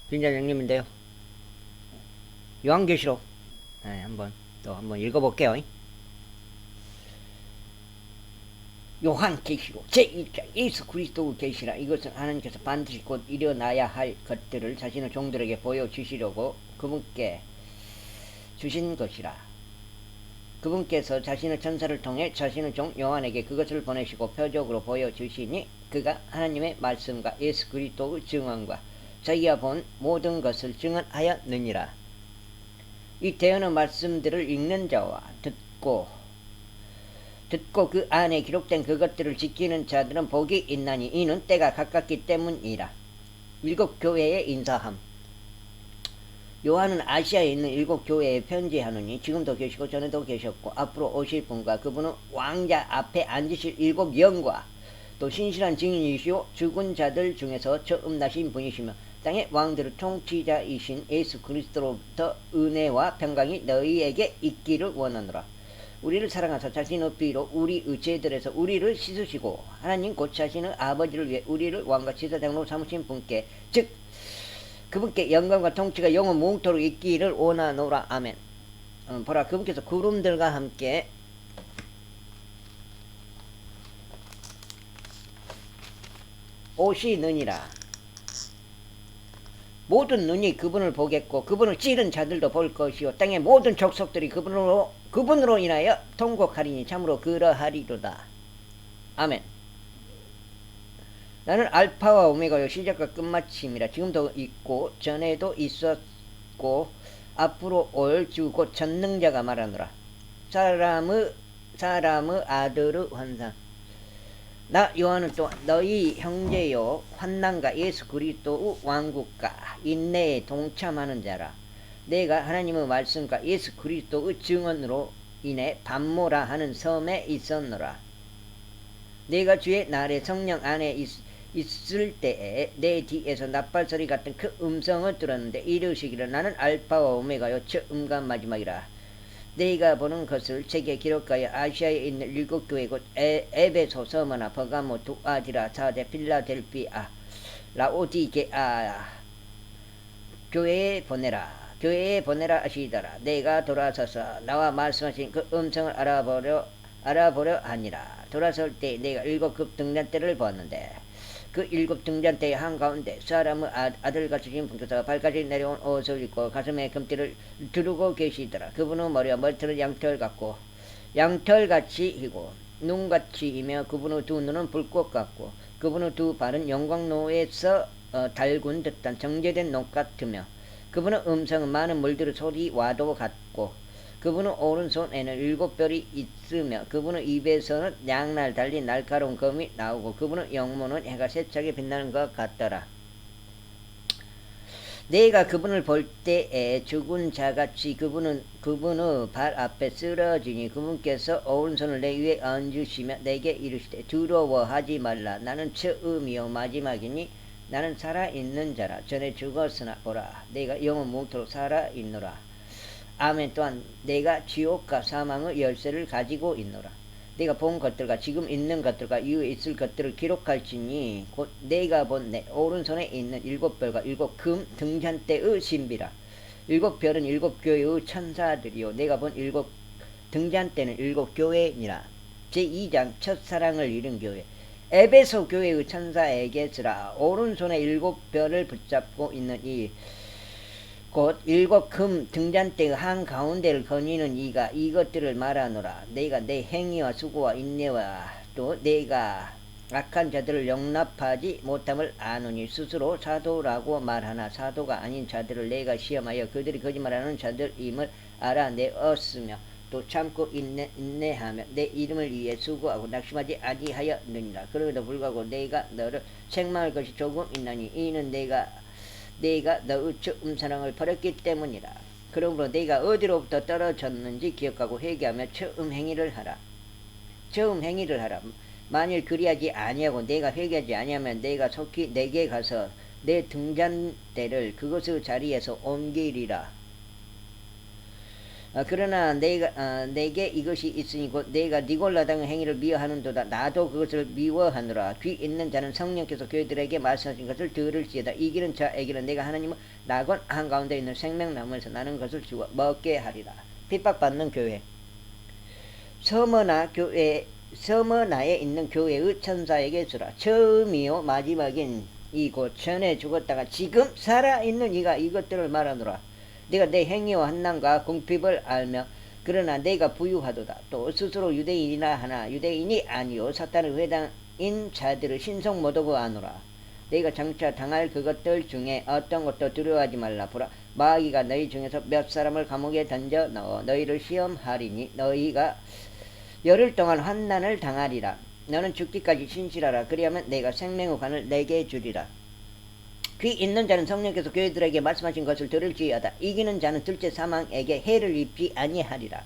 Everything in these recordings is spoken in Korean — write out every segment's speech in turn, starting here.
빈자장님인데요. 요한계시록 한번 읽어볼게요. 요한계시록 제1장 예수 그리스도의 계시라. 이것은 하나님께서 반드시 곧 일어나야 할 것들을 자신의 종들에게 보여주시려고 그분께 주신 것이라. 그분께서 자신의 천사를 통해 자신의 종 요한에게 그것을 보내시고 표적으로 보여주시니 그가 하나님의 말씀과 예수 그리스도의 증언과 자기가 본 모든 것을 증언하였느니라. 이 대언의 말씀들을 읽는 자와 듣고 그 안에 기록된 그것들을 지키는 자들은 복이 있나니 이는 때가 가깝기 때문이라. 일곱 교회의 인사함. 요한은 아시아에 있는 일곱 교회에 편지하노니 지금도 계시고 전에도 계셨고 앞으로 오실 분과 그분은 왕자 앞에 앉으실 일곱 영과 또 신실한 증인이시오 죽은 자들 중에서 처음 나신 분이시며 땅의 왕들의 통치자이신 예수 그리스도로부터 은혜와 평강이 너희에게 있기를 원하노라. 우리를 사랑하사 자신의 피로 우리의 죄들에서 우리를 씻으시고 하나님 곧 자신의 아버지를 위해 우리를 왕과 제사장으로 삼으신 분께 즉 그분께 영광과 통치가 영원 무궁토록 있기를 원하노라. 아멘. 보라 그분께서 구름들과 함께 오시느니라. 모든 눈이 그분을 보겠고 그분을 찌른 자들도 볼 것이요 땅의 모든 족속들이 그분으로 인하여 통곡하리니 참으로 그러하리로다. 아멘. 나는 알파와 오메가요 시작과 끝마침이라. 지금도 있고 전에도 있었고 앞으로 올 주 곧 전능자가 말하노라. 사람의 아들의 환상. 나 요한은 또 너희 형제요 환난과 예수 그리스도의 왕국과 인내에 동참하는 자라. 내가 하나님의 말씀과 예수 그리스도의 증언으로 인해 반모라 하는 섬에 있었노라. 내가 주의 날에 성령 안에 있을 때에 내 뒤에서 나팔소리 같은 그 음성을 들었는데 이르시기를 나는 알파와 오메가요 처음과 마지막이라. 내가 보는 것을 책에 기록하여 아시아에 있는 일곱 교회 곧 에베소, 서머나, 버가모, 두아디라, 사데, 필라델피아, 라오디게아 교회에 보내라 하시더라. 내가 돌아서서 나와 말씀하신 그 음성을 알아보려 하니라. 돌아설 때 내가 일곱 급 등잔대를 보았는데 그 일곱 등잔대의 한가운데 사람의 아들같이 신 분께서 발까지 내려온 옷을 입고 가슴에 금띠를 두르고 계시더라. 그분의 머리와 머리털은 양털같이 희고 눈같이이며 그분의 두 눈은 불꽃 같고 그분의 두 발은 영광로에서 달군 듯한 정제된 녹 같으며 그분의 음성은 많은 물들의 소리와도 같고 그분의 오른손에는 일곱 별이 있으며 그분의 입에서는 양날 달린 날카로운 검이 나오고 그분의 영모는 해가 세차게 빛나는 것 같더라. 내가 그분을 볼 때에 죽은 자같이 그분의 발 앞에 쓰러지니 그분께서 오른손을 내 위에 얹으시며 내게 이르시되 두려워하지 말라. 나는 처음이요 마지막이니 나는 살아있는 자라. 전에 죽었으나 보라 내가 영원 무토록 살아있노라. 아멘. 또한 내가 지옥과 사망의 열쇠를 가지고 있노라. 내가 본 것들과 지금 있는 것들과 이후에 있을 것들을 기록할지니 곧 내가 본 내 오른손에 있는 일곱 별과 일곱 금 등잔대의 신비라. 일곱 별은 일곱 교회의 천사들이요 내가 본 일곱 등잔대는 일곱 교회니라. 제2장 첫사랑을 잃은 교회. 에베소 교회의 천사에게 쓰라. 오른손에 일곱 별을 붙잡고 있는 이 곧 일곱 금 등잔대의 한가운데를 거니는 이가 이것들을 말하노라. 내가 내 행위와 수고와 인내와 또 내가 악한 자들을 용납하지 못함을 아노니 스스로 사도라고 말하나 사도가 아닌 자들을 내가 시험하여 그들이 거짓말하는 자들임을 알아내었으며 또 참고 인내하며 내 이름을 위해 수고하고 낙심하지 아니하였느니라. 그럼에도 불구하고 내가 너를 책망할 것이 조금 있나니 이는 내가 너의 처음 사랑을 버렸기 때문이라. 그러므로 내가 어디로부터 떨어졌는지 기억하고 회개하며 처음 행위를 하라. 만일 그리하지 아니하고 내가 회개하지 아니하면 내가 속히 내게 가서 내 등잔대를 그것의 자리에서 옮기리라. 그러나 내게 이것이 있으니 곧 내가 니골라당의 행위를 미워하는도다. 나도 그것을 미워하노라. 귀 있는 자는 성령께서 교회들에게 말씀하신 것을 들을지어다. 이기는 자에게는 내가 하나님은 낙원 한가운데 있는 생명나무에서 나는 것을 주어 먹게 하리라. 핍박받는 교회. 서머나에 있는 교회의 천사에게 주라. 처음이요 마지막인 이곳 전에 죽었다가 지금 살아있는 이가 이것들을 말하노라. 내가 내 행위와 한난과 궁핍을 알며 그러나 내가 부유하도다. 또 스스로 유대인이나 하나 유대인이 아니요 사탄의 회당인 자들을 신성 못하고 아노라. 내가 장차 당할 그것들 중에 어떤 것도 두려워하지 말라. 보라 마귀가 너희 중에서 몇 사람을 감옥에 던져 넣어 너희를 시험하리니 너희가 열흘 동안 환난을 당하리라. 너는 죽기까지 신실하라. 그리하면 내가 생명의 관을 내게 주리라. 귀 있는 자는 성령께서 교회들에게 말씀하신 것을 들을지어다. 이기는 자는 둘째 사망에게 해를 입지 아니하리라.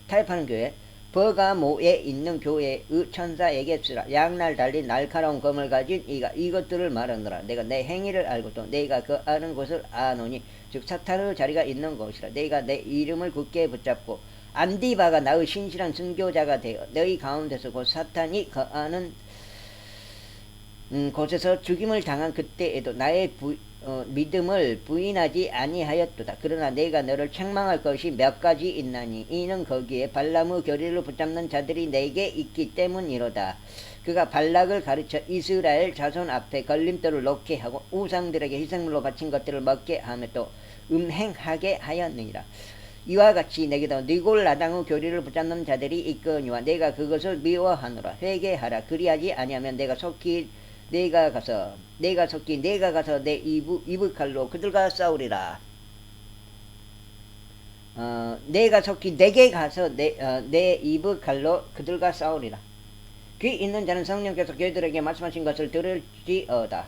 타협하는 교회. 버가모에 있는 교회의 천사에게 쓰라. 양날 달린 날카로운 검을 가진 이가 이것들을 말하노라. 내가 내 행위를 알고 또 내가 그 아는 곳을 아노니 즉 사탄의 자리가 있는 곳이라. 내가 내 이름을 굳게 붙잡고 안디바가 나의 신실한 순교자가 되어 너희 가운데서 곧 사탄이 거하는 곳에서 죽임을 당한 그때에도 나의 믿음을 부인하지 아니하였도다. 그러나 내가 너를 책망할 것이 몇 가지 있나니 이는 거기에 발람의 교리를 붙잡는 자들이 내게 있기 때문이로다. 그가 발락을 가르쳐 이스라엘 자손 앞에 걸림돌을 놓게 하고 우상들에게 희생물로 바친 것들을 먹게 하며 또 음행하게 하였느니라. 이와 같이 내게도 니골라당의 교리를 붙잡는 자들이 있거니와 내가 그것을 미워하노라. 회개하라. 그리하지 아니하면 내가 가서 내 입의 칼로 그들과 싸우리라. 내가 속히 내게 가서 내 입의 칼로 그들과 싸우리라. 귀 있는 자는 성령께서 교회들에게 말씀하신 것을 들을지어다.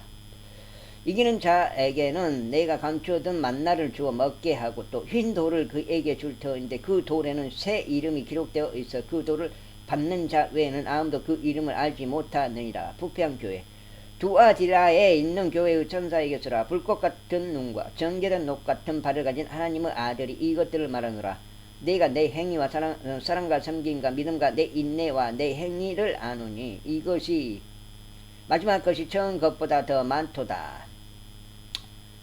이기는 자에게는 내가 감추어둔 만나를 주어 먹게 하고 또 흰 돌을 그에게 줄 터인데 그 돌에는 새 이름이 기록되어 있어 그 돌을 받는 자 외에는 아무도 그 이름을 알지 못하느니라. 부평교회. 두아디라에 있는 교회의 천사에게 쓰라. 불꽃 같은 눈과 정결한 녹 같은 발을 가진 하나님의 아들이 이것들을 말하노라. 내가 내 행위와 사랑과 섬김과 믿음과 내 인내와 내 행위를 아노니 이것이 마지막 것이 처음 것보다 더 많도다.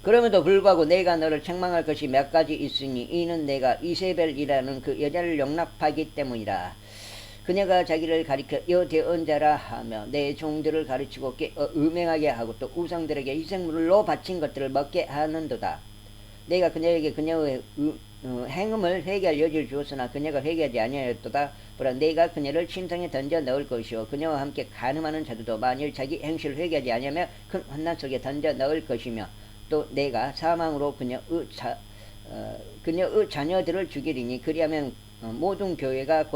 그럼에도 불구하고 내가 너를 책망할 것이 몇 가지 있으니 이는 내가 이세벨이라는 그 여자를 용납하기 때문이라. 그녀가 자기를 가리켜 여대언 자라 하며 내 종들을 가르치고 음행하게 하고 또 우상들에게 희생물로 바친 것들을 먹게 하는도다. 내가 그녀에게 그녀의 행음을 회개할 여지를 주었으나 그녀가 회개하지 아니하였도다. 보라 내가 그녀를 침상에 던져 넣을 것이요 그녀와 함께 간음하는 자들도 만일 자기 행실을 회개하지 아니하며 큰 환난 속에 던져 넣을 것이며 또 내가 사망으로 그녀의 자녀들을 죽이리니 그리하면 모든 교회가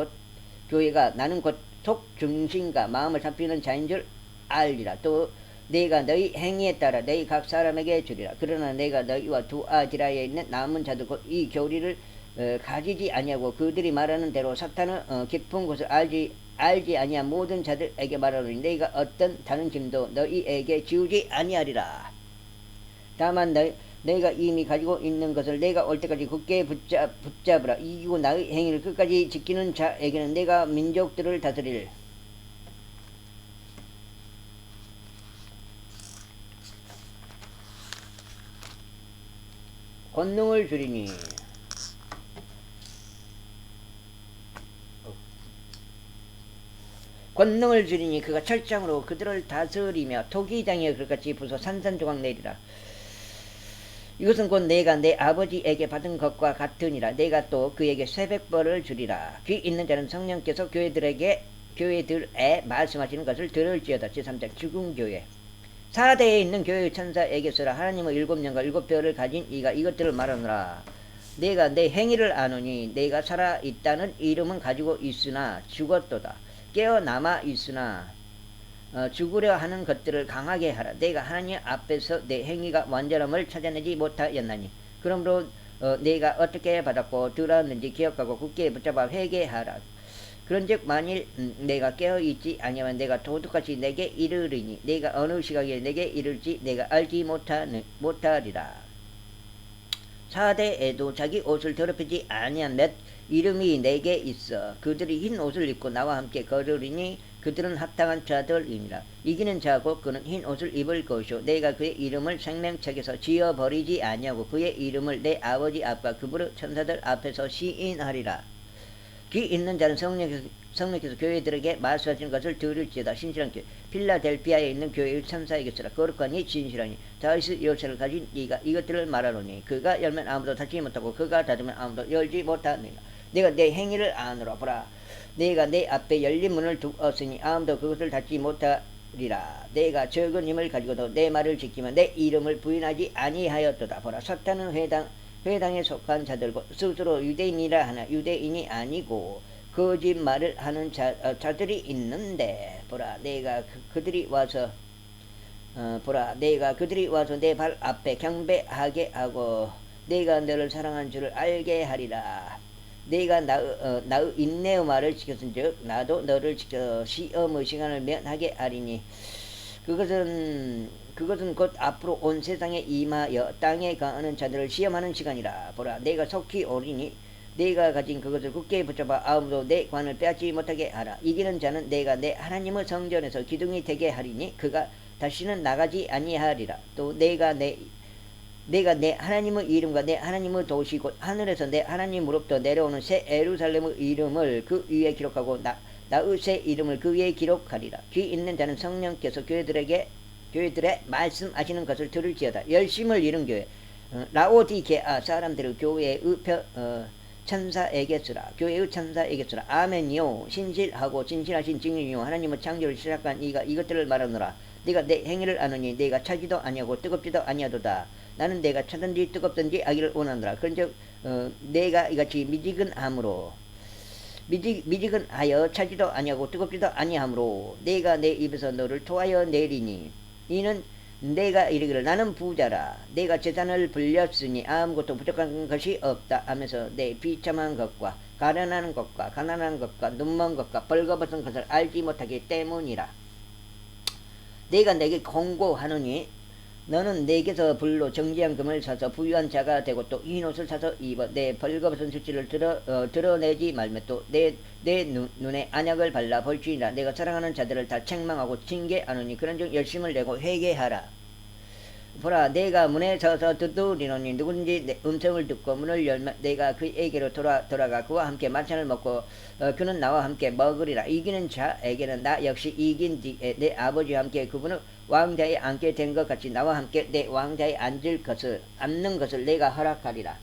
나는 곧 속중심과 마음을 살피는 자인 줄 알리라. 또 내가 너희 행위에 따라 너희 각 사람에게 주리라. 그러나 내가 너희와 두아디라에 있는 남은 자들 곧 이 교리를 가지지 아니하고 그들이 말하는 대로 사탄의 깊은 곳을 알지 아니한 모든 자들에게 말하노니 내가 어떤 다른 짐도 너희에게 지우지 아니하리라. 다만 내가 이미 가지고 있는 것을 내가 올 때까지 굳게 붙잡으라. 이기고 나의 행위를 끝까지 지키는 자에게는 내가 민족들을 다스릴 권능을 주리니 그가 철장으로 그들을 다스리며 토기장에 그같이 부서 산산조각 내리라. 이것은 곧 내가 내 아버지에게 받은 것과 같으니라. 내가 또 그에게 새벽벌을 주리라. 귀 있는 자는 성령께서 교회들에 말씀하시는 것을 들을지어다. 제3장 죽음교회. 4대에 있는 교회의 천사에게 쓰라. 하나님의 7년과 7별을 가진 이가 이것들을 말하노라. 내가 내 행위를 아노니 내가 살아있다는 이름은 가지고 있으나 죽었도다. 깨어남아 있으나 죽으려 하는 것들을 강하게 하라. 내가 하나님 앞에서 내 행위가 완전함을 찾아내지 못하였나니 그러므로 내가 어떻게 받았고 들었는지 기억하고 굳게 붙잡아 회개하라. 그런즉 만일 내가 깨어있지 아니하면 내가 도둑같이 내게 이르리니 내가 어느 시각에 내게 이를지 내가 알지 못하리라. 4대에도 자기 옷을 더럽히지 아니한 몇 이름이 내게 있어. 그들이 흰 옷을 입고 나와 함께 걸으리니 그들은 합당한 자들이니라. 이기는 자고 그는 흰 옷을 입을 것이요 내가 그의 이름을 생명책에서 지어버리지 아니하고 그의 이름을 내 아버지 앞과 그부르 천사들 앞에서 시인하리라. 귀 있는 자는 성령께서 교회들에게 말씀하시는 것을 들을지어다. 신실한 교회 필라델피아에 있는 교회의 천사에게 쓰라. 거룩하니 진실하니 다윗의 열쇠를 가진 네가 이것들을 말하노니 그가 열면 아무도 닫지 못하고 그가 닫으면 아무도 열지 못하느니라. 내가 내 행위를 아노라. 보라, 내가 내 앞에 열린 문을 두었으니 아무도 그것을 닫지 못하리라. 내가 적은 힘을 가지고도 내 말을 지키면 내 이름을 부인하지 아니하였도다. 보라, 사탄은 회당에 속한 자들고 스스로 유대인이라 하나 유대인이 아니고 거짓말을 하는 자들이 있는데 보라, 내가 그들이 와서 내 발 앞에 경배하게 하고 내가 너를 사랑한 줄을 알게 하리라. 내가 나의 인내의 말을 지켰은즉 나도 너를 지켜 시험의 시간을 면하게 하리니 그것은 곧 앞으로 온 세상에 임하여 땅에 거하는 자들을 시험하는 시간이라. 보라, 내가 속히 오리니 내가 가진 그것을 굳게 붙잡아 아무도 내 관을 빼앗지 못하게 하라. 이기는 자는 내가 내 하나님의 성전에서 기둥이 되게 하리니 그가 다시는 나가지 아니하리라. 또 내가 내 하나님의 이름과 내 하나님의 도시 곧 하늘에서 내 하나님으로부터 내려오는 새 예루살렘의 이름을 그 위에 기록하고 나의 새 이름을 그 위에 기록하리라. 귀 있는 자는 성령께서 교회들의 말씀하시는 것을 들을지어다. 열심을 잃은 교회 라오디게아 사람들의 교회의 천사에게 쓰라. 교회의 천사에게 쓰라. 아멘이요, 신실하고 진실하신 증인이요 하나님의 창조를 시작한 이가 이것들을 말하노라. 네가 내 행위를 아느니 내가 차지도 아니하고 뜨겁지도 아니하도다. 나는 내가 차든지 뜨겁든지 하기를 원하노라. 그런즉 내가 이같이 미지근하여 차지도 아니하고 뜨겁지도 아니하므로 내가 내 입에서 너를 토하여 내리니 이는 내가 이르기를 나는 부자라. 내가 재산을 불렸으니 아무것도 부족한 것이 없다 하면서 내 비참한 것과 가련한 것과 가난한 것과 눈먼 것과 벌거벗은 것을 알지 못하기 때문이라. 내가 내게 공고하노니 너는 내게서 불로 정지한 금을 사서 부유한 자가 되고 또 흰 옷을 사서 입어 내 벌거벗은 수치를 드러내지 말며 또 내 눈에 안약을 발라 볼지니라. 내가 사랑하는 자들을 다 책망하고 징계하노니 그런즉 열심을 내고 회개하라. 보라, 내가 문에 서서 두드리노니 누구든지 내 음성을 듣고 문을 열면 내가 그에게로 돌아가 그와 함께 만찬을 먹고 그는 나와 함께 먹으리라. 이기는 자에게는 나 역시 이긴 뒤에 내 아버지와 함께 그분은 왕자에 앉게 된 것 같이 나와 함께 내 왕자에 앉는 것을 내가 허락하리라.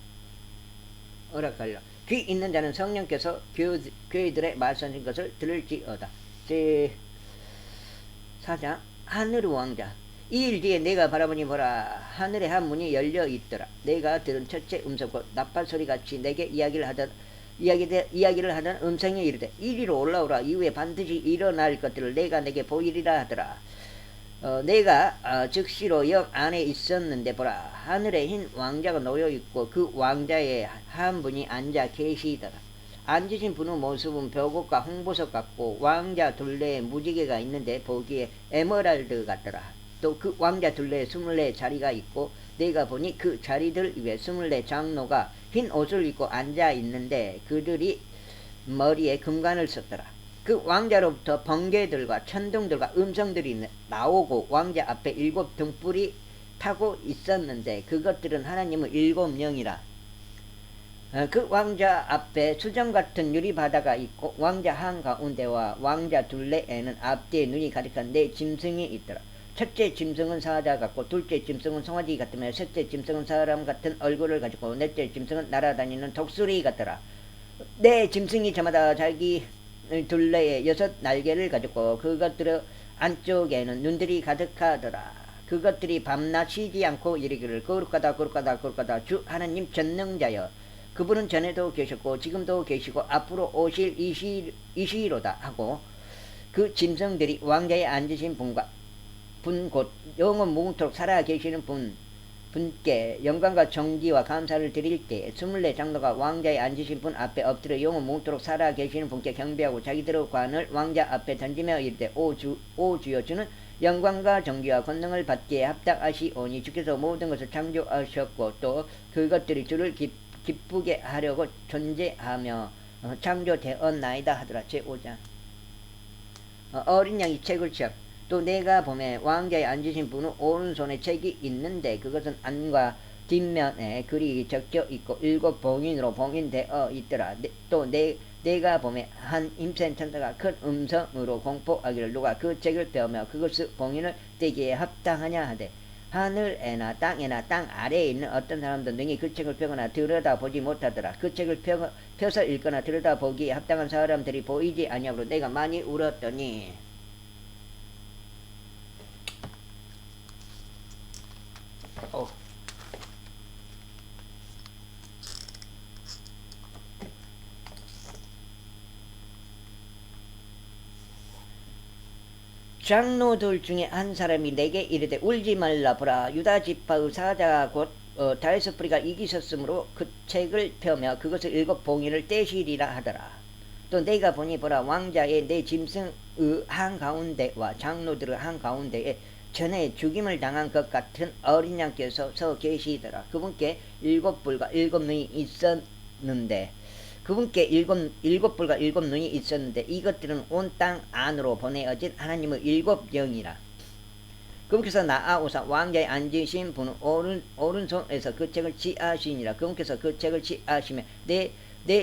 귀 있는 자는 성령께서 교회들의 말씀하신 것을 들을지어다. 제4장 하늘의 왕자. 이 일 뒤에 내가 바라보니 보라, 하늘에 한 문이 열려 있더라. 내가 들은 첫째 음성과 나팔 소리같이 내게 이야기를 하던 음성이 이르되 이리로 올라오라. 이후에 반드시 일어날 것들을 내가 내게 보이리라 하더라. 내가 즉시로 영 안에 있었는데 보라, 하늘에 흰 왕자가 놓여 있고 그 왕자에 한 분이 앉아 계시더라. 앉으신 분의 모습은 벽옥과 홍보석 같고 왕자 둘레에 무지개가 있는데 보기에 에메랄드 같더라. 또 그 왕자 둘레에 24 자리가 있고 내가 보니 그 자리들 위에 24 장로가 흰 옷을 입고 앉아 있는데 그들이 머리에 금관을 썼더라. 그 왕자로부터 번개들과 천둥들과 음성들이 나오고 왕자 앞에 7 등불이 타고 있었는데 그것들은 하나님의 7명이라. 그 왕자 앞에 수정 같은 유리바다가 있고 왕자 한가운데와 왕자 둘레에는 앞뒤에 눈이 가득한 4 짐승이 있더라. 첫째 짐승은 사자 같고 둘째 짐승은 송아지 같으며 셋째 짐승은 사람 같은 얼굴을 가지고 넷째 짐승은 날아다니는 독수리 같더라. 4 짐승이 저마다 자기 둘레에 6 날개를 가지고 그것들의 안쪽에는 눈들이 가득하더라. 그것들이 밤낮 쉬지 않고 이르기를 거룩하다 거룩하다 거룩하다 주 하나님 전능자여, 그분은 전에도 계셨고 지금도 계시고 앞으로 오실 이시로다 하고 그 짐승들이 왕자에 앉으신 분 곧 영원 무궁토록 살아 계시는 분께 영광과 정기와 감사를 드릴 때 24 장로가 왕자에 앉으신 분 앞에 엎드려 영원 무궁토록 살아 계시는 분께 경배하고 자기들의 관을 왕자 앞에 던지며 이르되 오 주여, 주는 영광과 정기와 권능을 받기에 합당하시오니 주께서 모든 것을 창조하셨고 또 그것들이 주를 기쁘게 하려고 존재하며 창조되었나이다 하더라. 제5장. 어린 양이 책을 취합. 또 내가 보매 왕자에 앉으신 분은 오른손에 책이 있는데 그것은 안과 뒷면에 글이 적혀 있고 7 봉인으로 봉인되어 있더라. 또 내가 보매 한 힘센 천사가 큰 음성으로 공포하기를 누가 그 책을 펴며 그것의 봉인을 떼기에 합당하냐 하되 하늘에나 땅에나 땅 아래에 있는 어떤 사람도 능히 그 책을 펴거나 들여다보지 못하더라. 그 책을 펴서 읽거나 들여다보기에 합당한 사람들이 보이지 아니하므로 내가 많이 울었더니 장로들 중에 한 사람이 내게 이르되 울지 말라. 보라 유다 지파의 사자 곧 다윗의 뿌리가 이기셨으므로 그 책을 펴며 그것을 7 봉인을 떼시리라 하더라. 또 내가 보니 보라 왕자의 내 짐승의 한가운데와 장로들의 한가운데에 전에 죽임을 당한 것 같은 어린 양께서 서 계시더라. 그분께 7뿔과 7눈이 있었는데 그분께 일곱 뿔과 7 눈이 있었는데 이것들은 온 땅 안으로 보내어진 하나님의 7 영이라. 그분께서 나아오사 왕자에 앉으신 분은 오른손에서 그 책을 취하시니라. 그분께서 그 책을 취하시며 내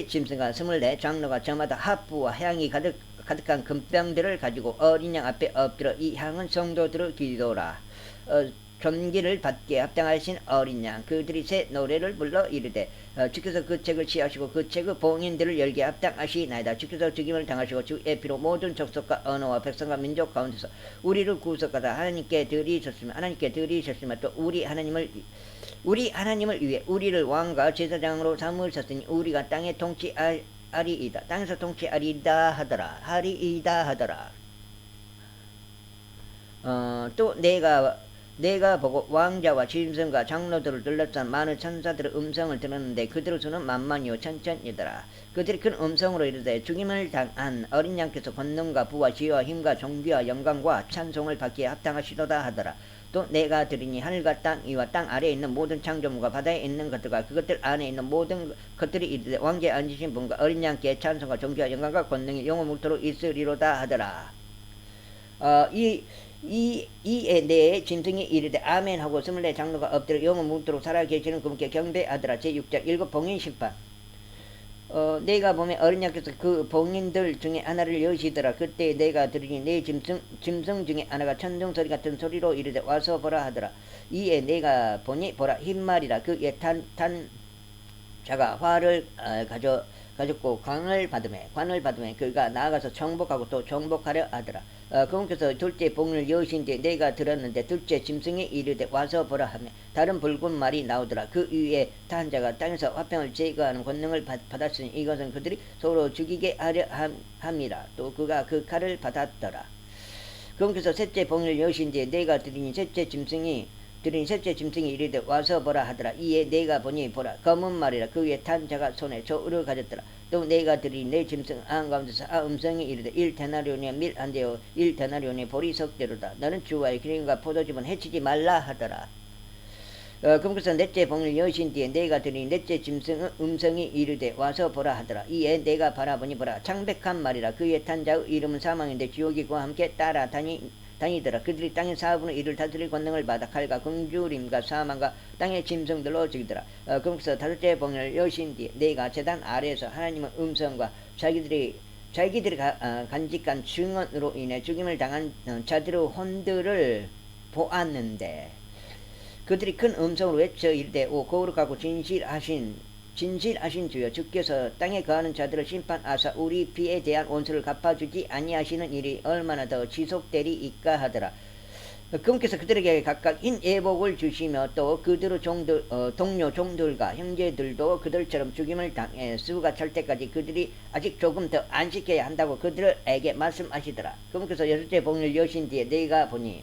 짐승과 24 장로가 저마다 합부와 향이 가득한 금병들을 가지고 어린 양 앞에 엎드려 이 향은 성도들의 기도라. 존귀를 받기에 합당하신 어린 양 그들이 새 노래를 불러 이르되 주께서 그 책을 취하시고 그 책의 봉인들을 열기에 합당하시나이다. 주께서 죽임을 당하시고 주의 피로 모든 족속과 언어와 백성과 민족 가운데서 우리를 구속하다 하나님께 드리셨으며 또 우리 하나님을 위해 우리를 왕과 제사장으로 삼으셨으니 우리가 땅에 통치하리이다. 땅에서 통치하리이다 하더라. 또 내가 보고 왕자와 짐승과 장로들을 둘러싼 많은 천사들의 음성을 들었는데 그들의 수는 만만이요 천천이더라. 그들이 큰 음성으로 이르되 죽임을 당한 어린 양께서 권능과 부와 지혜와 힘과 존귀와 영광과 찬송을 받기에 합당하시도다 하더라. 또 내가 들으니 하늘과 땅 위와 땅 아래에 있는 모든 창조물과 바다에 있는 것들과 그것들 안에 있는 모든 것들이 이르되 왕자에 앉으신 분과 어린 양께 찬송과 존귀와 영광과 권능이 영원토록 있으리로다 하더라. 이에 내 짐승이 이르되 아멘 하고 24 장로가 엎드려 영원 묻도록 살아계시는 그분께 경배하더라. 제6장 7 봉인 심판. 내가 보면 어린 양께서 그 봉인들 중에 하나를 여시더라. 그때 내가 들으니 내 짐승 중에 하나가 천둥소리 같은 소리로 이르되 와서 보라 하더라. 이에 내가 보니 보라 흰말이라. 그의 탄 자가 활을 가졌고 관을 받으매 그가 나아가서 정복하고 또 정복하려 하더라. 그분께서 둘째 봉을 여신 뒤에 내가 들었는데 둘째 짐승이 이르되 와서 보라 하며 다른 붉은 말이 나오더라. 그 위에 탄 자가 땅에서 화평을 제거하는 권능을 받았으니 이것은 그들이 서로 죽이게 하려 함이라. 또 그가 그 칼을 받았더라. 그분께서 셋째 봉을 여신 뒤에 내가 들으니 셋째 짐승이 이르되 와서 보라 하더라. 이에 내가 보니 보라 검은 말이라. 그 위에 탄 자가 손에 저울을 가졌더라. 또 내가 들으니 내 짐승 한가운데서 음성이 이르되 1데나리온의 밀 한 대요 1데나리온의 보리 석대로다. 너는 주와의 기름과 포도즙은 해치지 말라 하더라. 그러면서 넷째 봉을 여신 뒤에 내가 들으니 넷째 짐승의 음성이 이르되 와서 보라 하더라. 이에 내가 바라보니 보라 창백한 말이라. 그의 탄 자의 이름은 사망인데 지옥이 그와 함께 따라 다니더라. 그들이 땅의 4분의 1을 다스릴 권능을 받아 칼과 굶주림과 사망과 땅의 짐승들로 죽이더라. 그러면서 다섯째 봉을 여신 뒤에 내가 제단 아래에서 하나님의 음성과 자기들이 간직한 증언으로 인해 죽임을 당한 자들의 혼들을 보았는데 그들이 큰 음성으로 외쳐 이르되 오 거룩하고 진실하신 주여 주께서 땅에 거하는 자들을 심판하사 우리 피에 대한 원수를 갚아주지 아니하시는 일이 얼마나 더 지속되리이까 하더라. 그분께서 그들에게 각각 흰 예복을 주시며 또 그들의 동료 종들과 형제들도 그들처럼 죽임을 당해 수가 찰 때까지 그들이 아직 조금 더 안식해야 한다고 그들에게 말씀하시더라. 그분께서 여섯째 봉을 여신 뒤에 내가 보니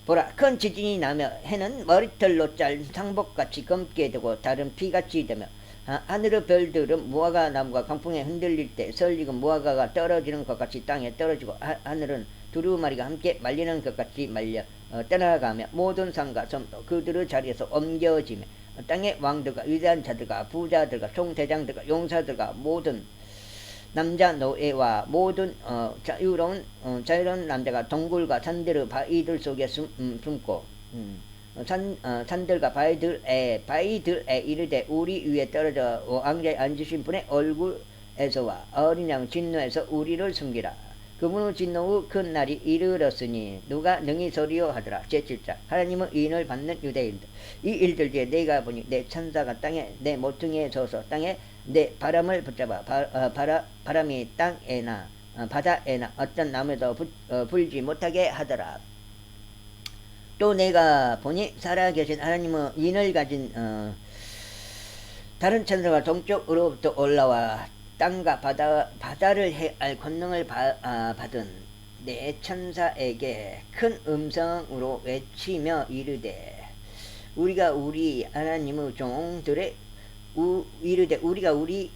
보라 큰 지진이 나며 해는 머리털로 짤 상복같이 검게 되고 달은 피같이 되며 하늘의 별들은 무화과 나무가 강풍에 흔들릴 때 설익은 무화과가 떨어지는 것 같이 땅에 떨어지고 하늘은 두루마리가 함께 말리는 것 같이 말려 떠나가며 모든 산과 섬도 그들의 자리에서 옮겨지며 땅의 왕들과 위대한 자들과 부자들과 총대장들과 용사들과 모든 남자 노예와 모든 자유로운 남자가 동굴과 산들의 바위들 속에 숨고 산들과 바위들에 이르되 우리 위에 떨어져 왕자에 앉으신 분의 얼굴에서와 어린 양 진노에서 우리를 숨기라. 그분의 진노 후 큰 날이 이르렀으니 누가 능히 소리요 하더라. 제7장 하나님은 인을 받는 유대인들. 이 일들 뒤에 내가 보니 내 천사가 땅에 내 모퉁이에 서서 땅에 내 바람을 붙잡아 바람이 땅에나 바다에나 어떤 나무에도 불지 못하게 하더라. 또 내가 보니 살아계신 하나님은 인을 가진 다른 천사가 동쪽으로부터 올라와 땅과 바다를 해할 권능을 받은 내 천사에게 큰 음성으로 외치며 이르되 우리가 우리 하나님의 종들의 우리가 우리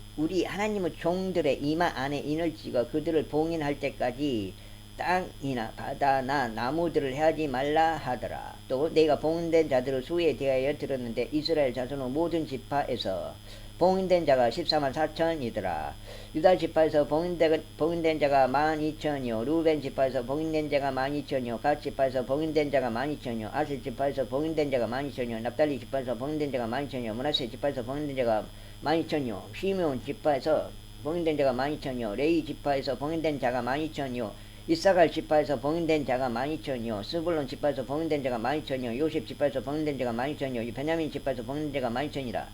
하나님의 종들의 이마 안에 인을 찍어 그들을 봉인할 때까지 땅이나 바다나 나무들을 해하지 말라 하더라. 또 내가 봉인된 자들의 수에 대하여 들었는데 이스라엘 자손의 모든 지파에서 봉인된 자가 14만 4천이더라. 유다 지파에서 봉인된 자가 12,000이요. 루벤 지파에서 봉인된 자가 12,000이요. 갓 지파에서 봉인된 자가 12,000이요. 아셀 지파에서 봉인된 자가 12,000이요. 납달리 지파에서 봉인된 자가 12,000이요. 므낫세 지파에서 봉인된 자가 12,000이요. 시므온 지파에서 봉인된 자가 12,000이요. 레위 지파에서 봉인된 자가 12,000이요. 이사갈 지파에서 봉인된 자가 12,000이요. 스불론 지파에서 봉인된 자가 12,000이요. 요셉 지파에서 봉인된 자가 12,000이요. 베냐민 지파에서 봉인된 자가 12,000이라.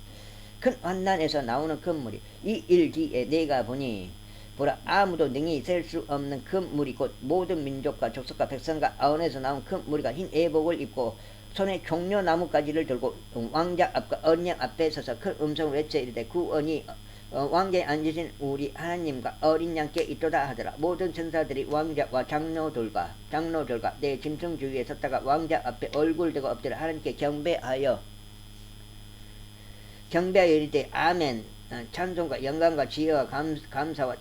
큰 환난에서 나오는 큰 물이 이 일 뒤에 내가 보니 보라 아무도 능히 셀 수 없는 큰 물이 곧 모든 민족과 족속과 백성과 아원에서 나온 큰 무리가 흰 애복을 입고 손에 종려 나뭇가지를 들고 왕자 앞과 어린 양 앞에 서서 큰 음성을 외쳐 이르되 구원이 왕자에 앉으신 우리 하나님과 어린 양께 있도다 하더라. 모든 천사들이 왕자와 장로들과 내 짐승 주위에 섰다가 왕자 앞에 얼굴 대고 엎드려 하나님께 경배하여 이르되 아멘. 찬송과 영광과 지혜와 감사와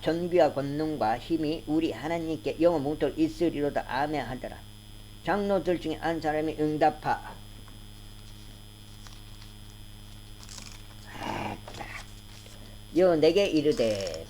존귀와 권능과 힘이 우리 하나님께 영원무토록 있으리로다. 아멘 하더라. 장로들 중에 한 사람이 응답하 내게 이르되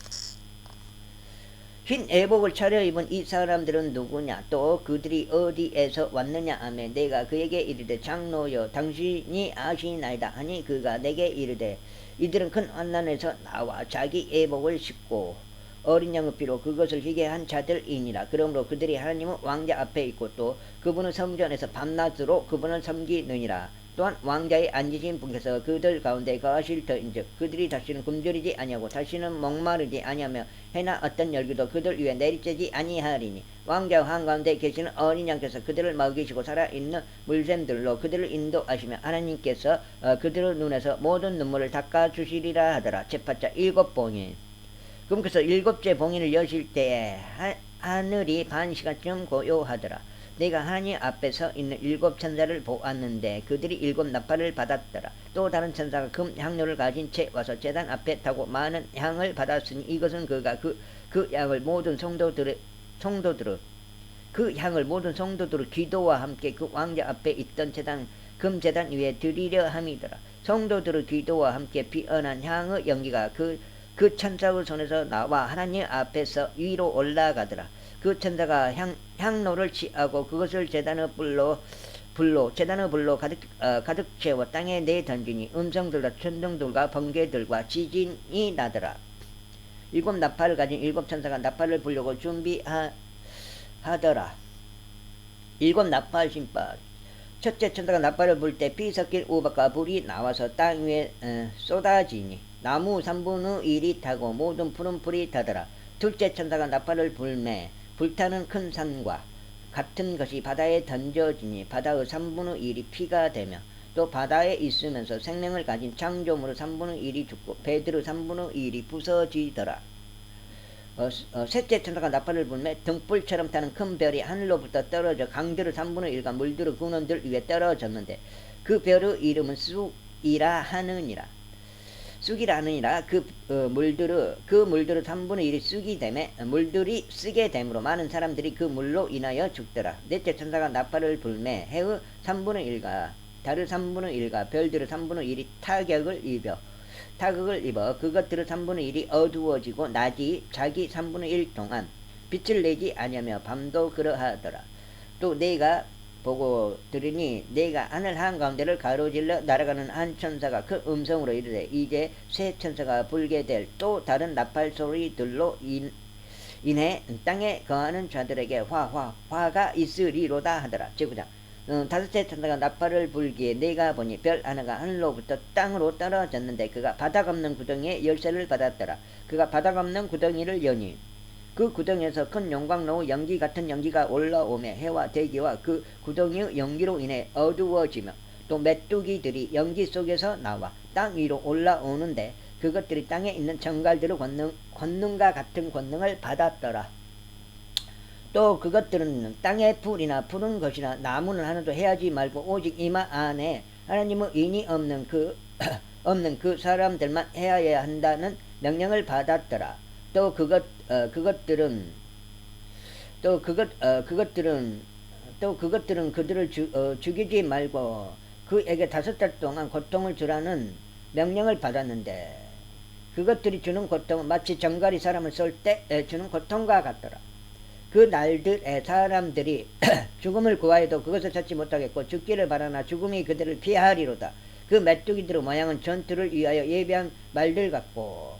흰 애복을 차려입은 이 사람들은 누구냐? 또 그들이 어디에서 왔느냐 하며 내가 그에게 이르되 장로여 당신이 아시나이다 하니 그가 내게 이르되 이들은 큰 환난에서 나와 자기 애복을 씻고 어린 양의 피로 그것을 희게 한 자들이니라. 그러므로 그들이 하나님의 왕자 앞에 있고 또 그분의 성전에서 밤낮으로 그분을 섬기느니라. 또한 왕자에 앉으신 분께서 그들 가운데 거하실 터인즉 그들이 다시는 굶주리지 아니하고 다시는 목마르지 아니하며 해나 어떤 열기도 그들 위에 내리쬐지 아니하리니 왕자 한가운데 계시는 어린 양께서 그들을 먹이시고 살아있는 물샘들로 그들을 인도하시며 하나님께서 그들의 눈에서 모든 눈물을 닦아주시리라 하더라. 제8자 7봉인. 그분께서 7째 봉인을 여실 때에 하늘이 반 시간쯤 고요하더라. 내가 하나님 앞에 서 있는 7 천사를 보았는데 그들이 7 나팔을 받았더라. 또 다른 천사가 금 향료를 가진 채 와서 제단 앞에 타고 많은 향을 받았으니 이것은 그가 그 향을 모든 성도들의 기도와 함께 그 왕자 앞에 있던 금 제단 위에 드리려 함이더라. 성도들의 기도와 함께 피어난 향의 연기가 그 천사의 손에서 나와 하나님 앞에서 위로 올라가더라. 그 천사가 향로를 취하고 그것을 제단의 불로 가득 채워 땅에 내던지니 음성들과 천둥들과 번개들과 지진이 나더라. 7 나팔을 가진 7 천사가 나팔을 불려고 준비하더라. 7 나팔 심판. 첫째 천사가 나팔을 불 때 피 섞인 우박과 불이 나와서 땅 위에 쏟아지니 나무 3분의 1이 타고 모든 푸른 풀이 타더라. 둘째 천사가 나팔을 불매 불타는 큰 산과 같은 것이 바다에 던져지니 바다의 3분의 1이 피가 되며 또 바다에 있으면서 생명을 가진 창조물의 3분의 1이 죽고 배들의 3분의 1이 부서지더라. 셋째 천사가 나팔을 불매 등불처럼 타는 큰 별이 하늘로부터 떨어져 강들의 3분의 1과 물들의 근원들 위에 떨어졌는데 그 별의 이름은 쑥이라 하느니라. 쑥이라 하느니라. 물들의 3분의 1이 쑥이 되매 물들이 쓰게 되므로 많은 사람들이 그 물로 인하여 죽더라. 넷째 천사가 나팔을 불매 해의 3분의 1과 달의 3분의 1과 별들의 3분의 1이 타격을 입어 그것들의 3분의 1이 어두워지고 낮이 자기 3분의 1 동안 빛을 내지 아니하며 밤도 그러하더라. 또 내가 보고 들으니 내가 하늘 한가운데를 가로질러 날아가는 한 천사가 그 음성으로 이르되 이제 새 천사가 불게 될 또 다른 나팔 소리들로 인해 땅에 거하는 자들에게 화가 있으리로다 하더라. 제9장 다섯째 천사가 나팔을 불기에 내가 보니 별 하나가 하늘로부터 땅으로 떨어졌는데 그가 바닥 없는 구덩이에 열쇠를 받았더라. 그가 바닥 없는 구덩이를 여니 그 구덩이에서 큰 용광로 연기 같은 연기가 올라오며 해와 대기와 그 구덩이의 연기로 인해 어두워지며 또 메뚜기들이 연기 속에서 나와 땅 위로 올라오는데 그것들이 땅에 있는 정갈들의 권능과 같은 권능을 받았더라. 또 그것들은 땅의 풀이나 푸른 것이나 나무는 하나도 해하지 말고 오직 이마 안에 하나님의 인이 없는 그 사람들만 해하여야 한다는 명령을 받았더라. 또 그것들은 그들을 죽이지 말고 그에게 5달 동안 고통을 주라는 명령을 받았는데 그것들이 주는 고통은 마치 정갈이 사람을 쏠 때 주는 고통과 같더라. 그 날들에 사람들이 죽음을 구하여도 그것을 찾지 못하겠고 죽기를 바라나 죽음이 그들을 피하리로다. 그 메뚜기들의 모양은 전투를 위하여 예비한 말들 같고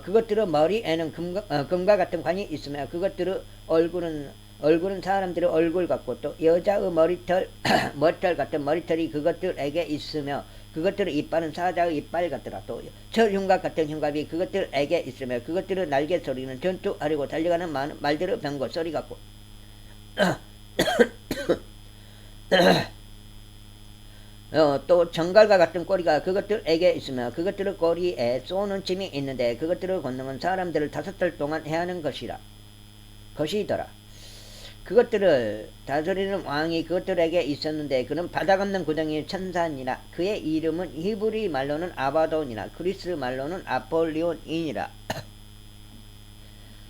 그것들의 머리에는 금과 같은 관이 있으며 그것들의 얼굴은 사람들의 얼굴 같고 또 여자의 머리털 같은 머리털이 그것들에게 있으며 그것들의 이빨은 사자의 이빨 같더라. 또 철흉갑 같은 흉갑이 그것들에게 있으며 그것들의 날개 소리는 전투하려고 달려가는 말들의 병거 소리 같고 또 정갈과 같은 꼬리가 그것들에게 있으며 그것들의 꼬리에 쏘는 침이 있는데 그것들의 권능은 사람들을 5달 동안 해하는 것이더라. 그것들을 다스리는 왕이 그것들에게 있었는데 그는 바닥 없는 구덩이의 천사니라. 그의 이름은 히브리 말로는 아바돈이라 그리스 말로는 아폴리온이니라.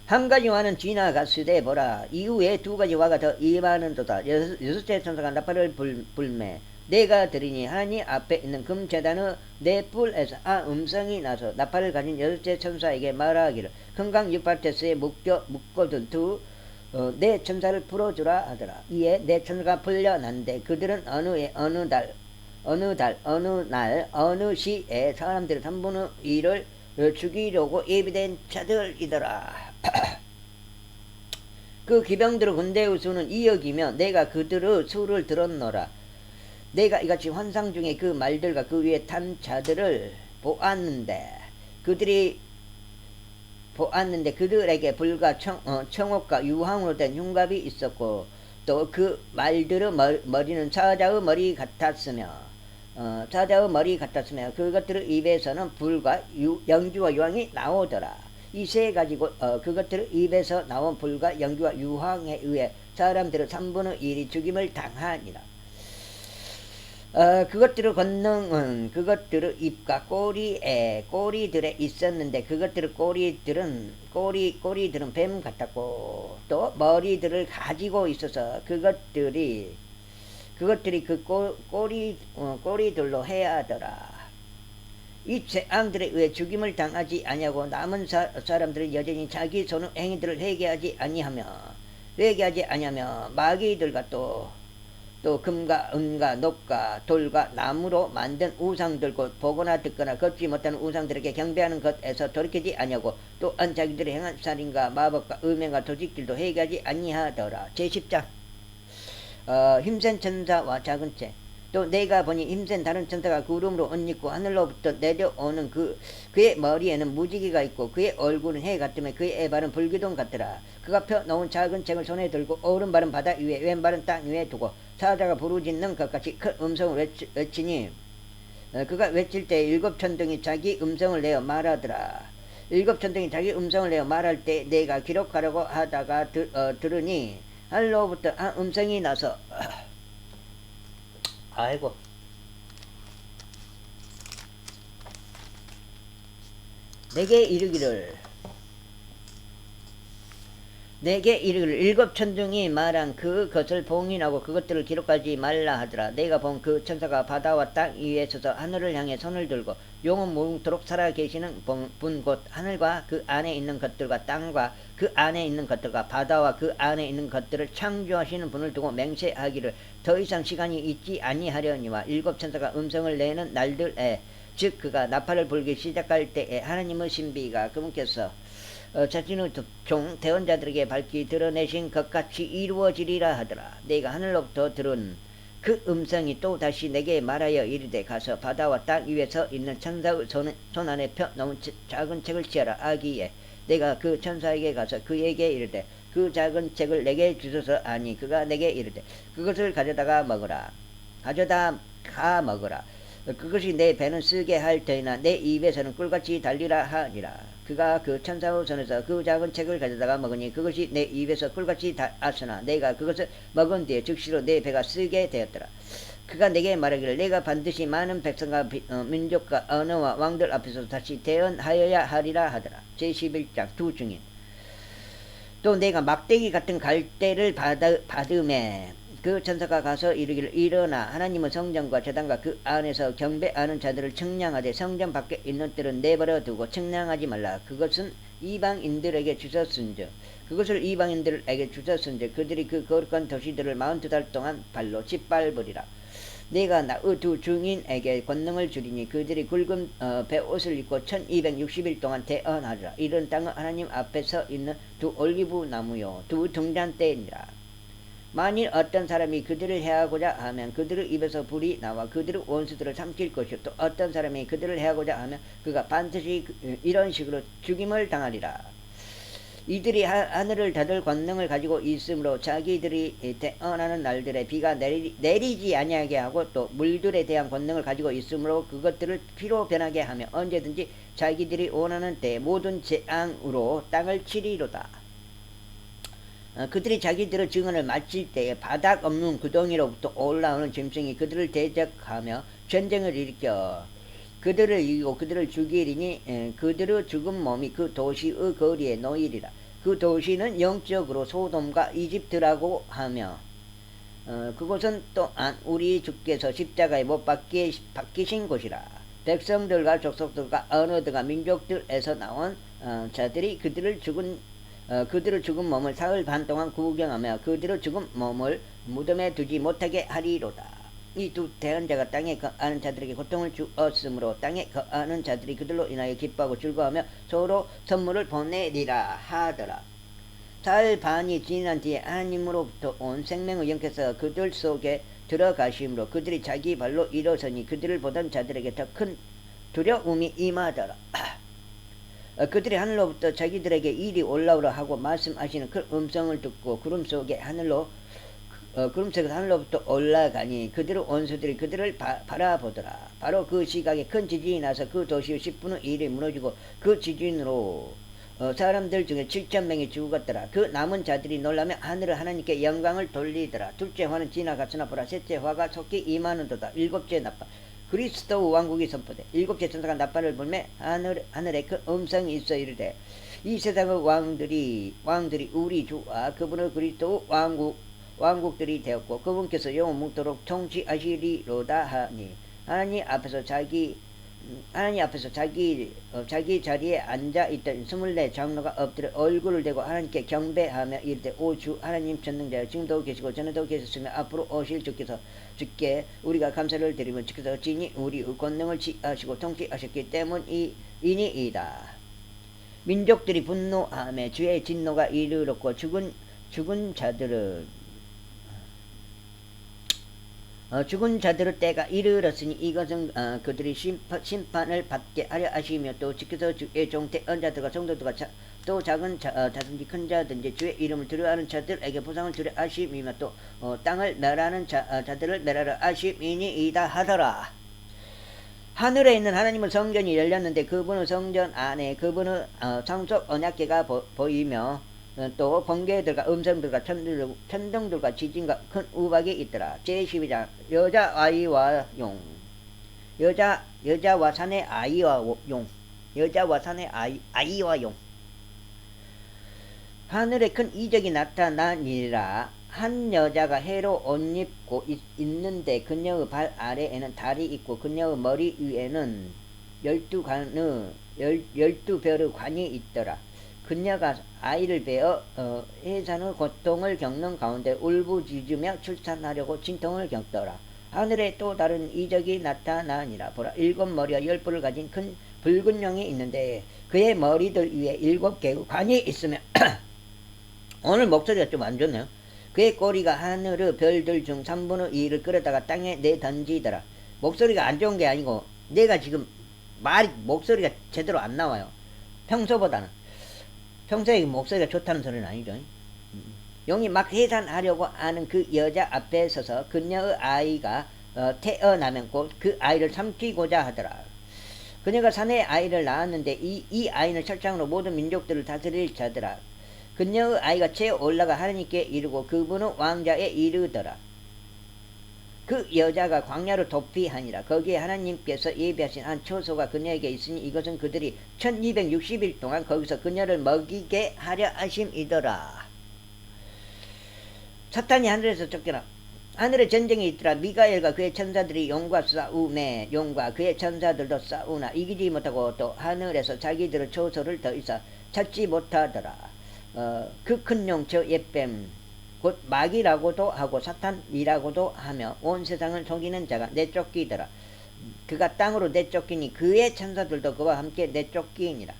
한 가지 와는 지나갔으되 보라 이후에 2가지 와가 더 임하는도다. 여섯째 천사가 나팔을 불매 내가 들으니 하나님 앞에 있는 금제단의 네 뿔에서 음성이 나서 나팔을 가진 여섯째 천사에게 말하기를 금강 유파테스에 묶어둔 네 천사를 풀어주라 하더라. 이에 네 천사가 풀려난데 그들은 어느 날 어느 시에 사람들의 3분의 1을 죽이려고 예비된 자들이더라. 그 기병들의 군대의 수는 2억이며 내가 그들의 수를 들었노라. 내가 이같이 환상 중에 그 말들과 그 위에 탄 자들을 보았는데 그들에게 불과 청옥과 유황으로 된 흉갑이 있었고 또 그 말들의 머리는 사자의 머리 같았으며 그것들의 입에서는 불과 연기와 유황이 나오더라. 이 세 가지고 그것들의 입에서 나온 불과 연기와 유황에 의해 사람들의 3분의 1이 죽임을 당하니라. 그것들의 권능은 그것들의 입과 꼬리들에 있었는데 그것들의 꼬리들은 뱀 같았고 또 머리들을 가지고 있어서 그것들이 그 꼬리들로 해하더라. 이 재앙들에 의해 죽임을 당하지 아니하고 남은 사람들은 여전히 자기 손의 행위들을 회개하지 아니하며 마귀들과 또 금과 은과 녹과 돌과 나무로 만든 우상들과 보거나 듣거나 걷지 못하는 우상들에게 경배하는 것에서 돌이키지 아니하고 또한 자기들이 행한 살인과 마법과 음행과 도직질도 회개하지 아니하더라. 제10장 힘센 천사와 작은 체. 또 내가 보니 힘센 다른 천사가 구름으로 옷 입고 하늘로부터 내려오는 그의 머리에는 무지개가 있고 그의 얼굴은 해 같으며 그의 발은 불기둥 같더라. 그가 펴놓은 작은 책을 손에 들고 오른발은 바다 위에 왼발은 땅 위에 두고 사자가 부르짖는 것 같이 큰 음성을 외치니 그가 외칠 때 7천둥이 자기 음성을 내어 말하더라. 7천둥이 자기 음성을 내어 말할 때 내가 기록하려고 하다가 들으니 하늘로부터 한 음성이 나서 아이고 내게 이르기를 일곱 천둥이 말한 그것을 봉인하고 그것들을 기록하지 말라 하더라. 내가 본 그 천사가 바다와 땅 위에 서서 하늘을 향해 손을 들고 영원 무궁토록 살아 계시는 분 곧 하늘과 그 안에 있는 것들과 땅과 그 안에 있는 것들과 바다와 그 안에 있는 것들을 창조하시는 분을 두고 맹세하기를 더 이상 시간이 있지 아니하려니와 일곱 천사가 음성을 내는 날들에 즉 그가 나팔을 불기 시작할 때에 하나님의 신비가 그분께서 자신의 종 대언자들에게 밝히 드러내신 것 같이 이루어지리라 하더라. 내가 하늘로부터 들은 그 음성이 또 다시 내게 말하여 이르되 가서 바다와 땅 위에 서 있는 천사의 손 안에 펴 놓은 작은 책을 취하라 하기에 내가 그 천사에게 가서 그에게 이르되 그 작은 책을 내게 주소서 하니 그가 내게 이르되 그것을 가져다가 먹으라. 그것이 내 배는 쓰게 할 터이나 내 입에서는 꿀같이 달리라 하니라. 그가 그 천사의 손에서 그 작은 책을 가져다가 먹으니 그것이 내 입에서 꿀같이 닿았으나 내가 그것을 먹은 뒤에 즉시로 내 배가 쓰게 되었더라. 그가 내게 말하기를 내가 반드시 많은 백성과 민족과 언어와 왕들 앞에서 다시 대언하여야 하리라 하더라. 제11장 두 증인. 또 내가 막대기 같은 갈대를 받음에 그 천사가 가서 이르기를 일어나 하나님의 성전과 제단과 그 안에서 경배하는 자들을 측량하되 성전 밖에 있는 뜰은 내버려 두고 측량하지 말라. 그것을 이방인들에게 주셨은즉 그들이 그 거룩한 도시들을 42달 동안 발로 짓밟으리라. 내가 나의 두 증인에게 권능을 주리니 그들이 굵은 베옷을 입고 1260일 동안 대언하리라. 이런 땅은 하나님 앞에서 있는 두 올리브 나무요 두 등잔대니라. 만일 어떤 사람이 그들을 해하고자 하면 그들의 입에서 불이 나와 그들의 원수들을 삼킬 것이요 또 어떤 사람이 그들을 해하고자 하면 그가 반드시 이런 식으로 죽임을 당하리라. 이들이 하늘을 닫을 권능을 가지고 있으므로 자기들이 태어나는 날들에 비가 내리지 아니하게 하고 또 물들에 대한 권능을 가지고 있으므로 그것들을 피로 변하게 하며 언제든지 자기들이 원하는 때에 모든 재앙으로 땅을 치리로다. 그들이 자기들의 증언을 마칠 때에 바닥 없는 구덩이로부터 올라오는 짐승이 그들을 대적하며 전쟁을 일으켜 그들을 이기고 그들을 죽이리니 그들의 죽은 몸이 그 도시의 거리에 놓이리라. 그 도시는 영적으로 소돔과 이집트라고 하며 그곳은 또한 우리 주께서 십자가에 못 박히신 곳이라. 백성들과 족속들과 언어들과 민족들에서 나온 자들이 그들을 죽은 몸을 사흘 반 동안 구경하며 그들의 죽은 몸을 무덤에 두지 못하게 하리로다. 이 두 대언자가 땅에 거하는 자들에게 고통을 주었으므로 땅에 거하는 자들이 그들로 인하여 기뻐하고 즐거워하며 서로 선물을 보내리라 하더라. 사흘 반이 지난 뒤에 하나님으로부터 온 생명의 영께서 그들 속에 들어가심으로 그들이 자기 발로 일어서니 그들을 보던 자들에게 더 큰 두려움이 임하더라. 그들이 하늘로부터 자기들에게 이리 올라오라 하고 말씀하시는 그 음성을 듣고 구름 속에서 하늘로부터 올라가니 그들의 원수들이 그들을 바라보더라. 바로 그 시각에 큰 지진이 나서 그 도시의 10분의 1이 무너지고 그 지진으로 사람들 중에 7,000명이 죽었더라. 그 남은 자들이 놀라며 하늘을 하나님께 영광을 돌리더라. 둘째 화는 지나갔으나 보라 셋째 화가 속히 임하는도다. 일곱째 나팔 그리스도 왕국이 선포돼. 일곱째 천사가 나팔을 불매 하늘에 그 음성이 있어 이르되 이 세상의 왕들이 우리 주와 그분의 그리스도 왕국들이 되었고 그분께서 영원 묵도록 통치하시리로다 하니 하나님 앞에서 자기 자리에 앉아 있던 24 장로가 엎드려 얼굴을 대고 하나님께 경배하며 이르되 오 주 하나님 전능자여 지금도 계시고 전에도 계셨으며 앞으로 오실 주께 우리가 감사를 드리면 주께서 진히 우리의 권능을 취하시고 통치하셨기 때문이니이다. 민족들이 분노하며 주의 진노가 이르렀고 죽은 자들의 때가 이르렀으니 이것은 그들이 심판을 받게 하려 하시며 또 주께서 주의 종 대언자들과 성도들과 또 작은 자든지 큰 자든지 주의 이름을 두려워하는 자들에게 보상을 주려 하심이며 또 땅을 멸하는 자들을 멸하려 하심이니이다 하더라. 하늘에 있는 하나님의 성전이 열렸는데 그분의 성전 안에 그분의 상속 언약궤가 보이며 또 번개들과 음성들과 천둥들과 지진과 큰 우박이 있더라. 제12장 여자와 산의 아이와 용. 여자와 산의 아이와 용. 하늘에 큰 이적이 나타나니라. 한 여자가 해로 옷 입고 있는데 그녀의 발 아래에는 달이 있고 그녀의 머리 위에는 12별의 관이 있더라. 그녀가 아이를 베어 해산의 고통을 겪는 가운데 울부짖으며 출산하려고 진통을 겪더라. 하늘에 또 다른 이적이 나타나니라. 보라, 7머리와 10뿔을 가진 큰 붉은 용이 있는데 그의 머리들 위에 7개의 관이 있으며 오늘 목소리가 좀 안 좋네요. 그의 꼬리가 하늘의 별들 중 3분의 2를 끌어다가 땅에 내던지더라. 목소리가 안 좋은 게 아니고 내가 지금 목소리가 제대로 안 나와요. 평소보다는. 평소에 목소리가 좋다는 소리는 아니죠. 용이 막 해산하려고 하는 그 여자 앞에 서서 그녀의 아이가 태어나면 곧 그 아이를 삼키고자 하더라. 그녀가 산에 아이를 낳았는데 이 아이는 철장으로 모든 민족들을 다스릴 자더라. 그녀의 아이가 채 올라가 하나님께 이르고 그분은 왕자에 이르더라. 그 여자가 광야로 도피하니라. 거기에 하나님께서 예비하신 한 초소가 그녀에게 있으니 이것은 그들이 1260일 동안 거기서 그녀를 먹이게 하려 하심이더라. 사탄이 하늘에서 쫓겨나. 하늘에 전쟁이 있더라. 미가엘과 그의 천사들이 용과 싸우매 용과 그의 천사들도 싸우나 이기지 못하고 또 하늘에서 자기들의 초소를 더 이상 찾지 못하더라. 그 큰 용 저 옛뱀 곧 마귀라고도 하고 사탄이라고도 하며 온 세상을 속이는 자가 내쫓기더라. 그가 땅으로 내쫓기니 그의 천사들도 그와 함께 내쫓기니라.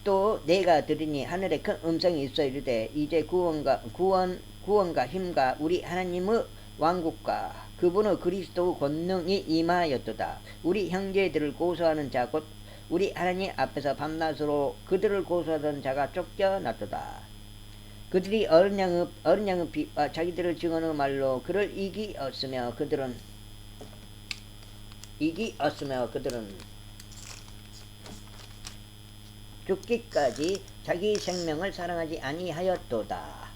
또 내가 들으니 하늘에 큰 음성이 있어 이르되 이제 구원과 힘과 우리 하나님의 왕국과 그분의 그리스도의 권능이 임하였도다. 우리 형제들을 고소하는 자 곧 우리 하나님 앞에서 밤낮으로 그들을 고소하던 자가 쫓겨났도다. 그들이 어린 양의 빛과 자기들을 증언의 말로 그를 이기었으며 그들은 죽기까지 자기 생명을 사랑하지 아니하였도다.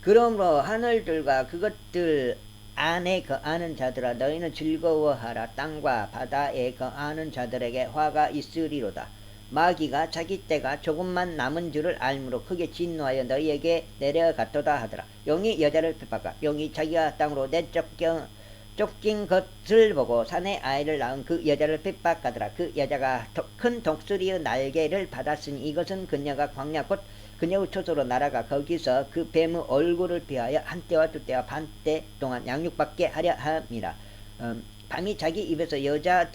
그러므로 하늘들과 그것들 안에 거하는 자들아 너희는 즐거워하라. 땅과 바다에 거하는 자들에게 화가 있으리로다. 마귀가 자기 때가 조금만 남은 줄을 알므로 크게 진노하여 너희에게 내려갔도다 하더라. 용이 여자를 핍박하 용이 자기가 땅으로 쫓긴 것을 보고 산에 아이를 낳은 그 여자를 핍박하더라. 그 여자가 큰 독수리의 날개를 받았으니 이것은 그녀가 광야 곧 그녀의 초소로 날아가 거기서 그 뱀의 얼굴을 피하여 한때와 두때와 반때 동안 양육받게 하려 함이라. 밤이 자기 입에서 여자의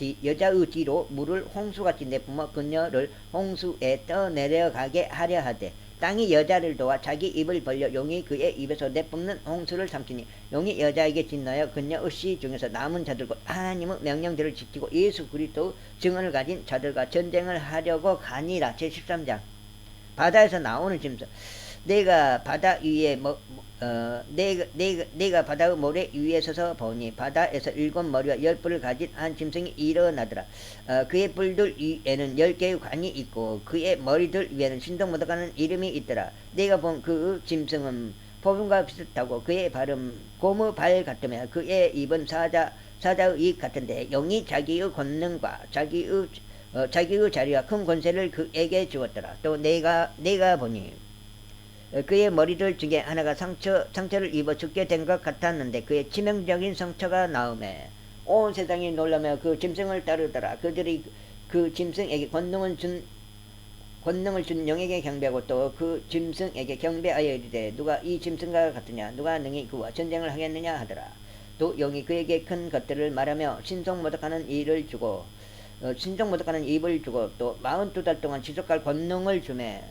뒤로 물을 홍수같이 내뿜어 그녀를 홍수에 떠내려가게 하려 하되 땅이 여자를 도와 자기 입을 벌려 용이 그의 입에서 내뿜는 홍수를 삼키니 용이 여자에게 진노하여 그녀의 씨 중에서 남은 자들과 하나님의 명령들을 지키고 예수 그리스도의 증언을 가진 자들과 전쟁을 하려고 가니라. 제13장. 바다에서 나오는 짐승. 내가 바다 위에 내가 바다의 모래 위에 서서 보니 바다에서 7머리와 10뿔을 가진 한 짐승이 일어나더라. 그의 뿔들 위에는 10개의 관이 있고 그의 머리들 위에는 신동 묻어가는 이름이 있더라. 내가 본 그 짐승은 포분과 비슷하고 그의 발은 곰의 발 같으며 그의 입은 사자의 입 같은데 영이 자기의 권능과 자기의 자리와 큰 권세를 그에게 주었더라. 또 내가 보니 그의 머리들 중에 하나가 상처를 입어 죽게 된 것 같았는데 그의 치명적인 상처가 나오매 온 세상이 놀라며 그 짐승을 따르더라. 그들이 그 짐승에게 권능을 준 영에게 경배하고 또 그 짐승에게 경배하여 이르되 누가 이 짐승과 같으냐 누가 능히 그와 전쟁을 하겠느냐 하더라. 또 영이 그에게 큰 것들을 말하며 신성 모독하는 입을 주고 또 42달 동안 지속할 권능을 주매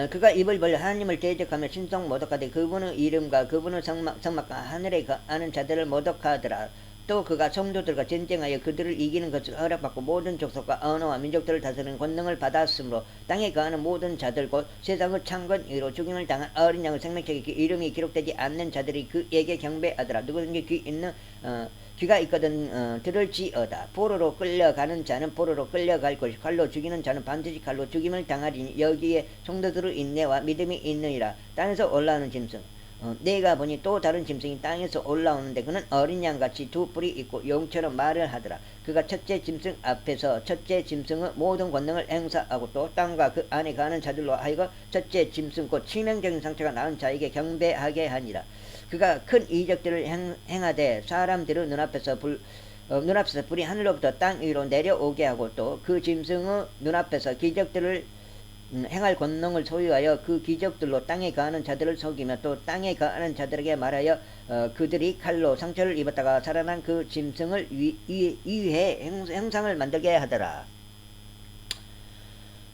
그가 입을 벌려 하나님을 대적하며 신성 모독하되 그분의 이름과 그분의 성막과 하늘에 거하는 자들을 모독하더라. 또 그가 성도들과 전쟁하여 그들을 이기는 것을 허락받고 모든 족속과 언어와 민족들을 다스리는 권능을 받았으므로 땅에 거하는 모든 자들 곧 세상의 창건 이후로 죽임을 당한 어린 양의 생명책에 그 이름이 기록되지 않는 자들이 그에게 경배하더라. 누구든지 귀가 있거든 들을지어다. 포로로 끌려가는 자는 포로로 끌려갈 것이 칼로 죽이는 자는 반드시 칼로 죽임을 당하리니 여기에 성도들의 인내와 믿음이 있느니라. 땅에서 올라오는 짐승 내가 보니 또 다른 짐승이 땅에서 올라오는데 그는 어린 양같이 두 뿔이 있고 용처럼 말을 하더라. 그가 첫째 짐승 앞에서 첫째 짐승의 모든 권능을 행사하고 또 땅과 그 안에 가는 자들로 하여금 첫째 짐승 곧 치명적인 상처가 나은 자에게 경배하게 하니라. 그가 큰 이적들을 행하되 사람들의 눈앞에서 불이 하늘로부터 땅 위로 내려오게 하고 또 그 짐승의 눈앞에서 기적들을 행할 권능을 소유하여 그 기적들로 땅에 가는 자들을 속이며 또 땅에 가는 자들에게 말하여 그들이 칼로 상처를 입었다가 살아난 그 짐승을 위해 형상을 만들게 하더라.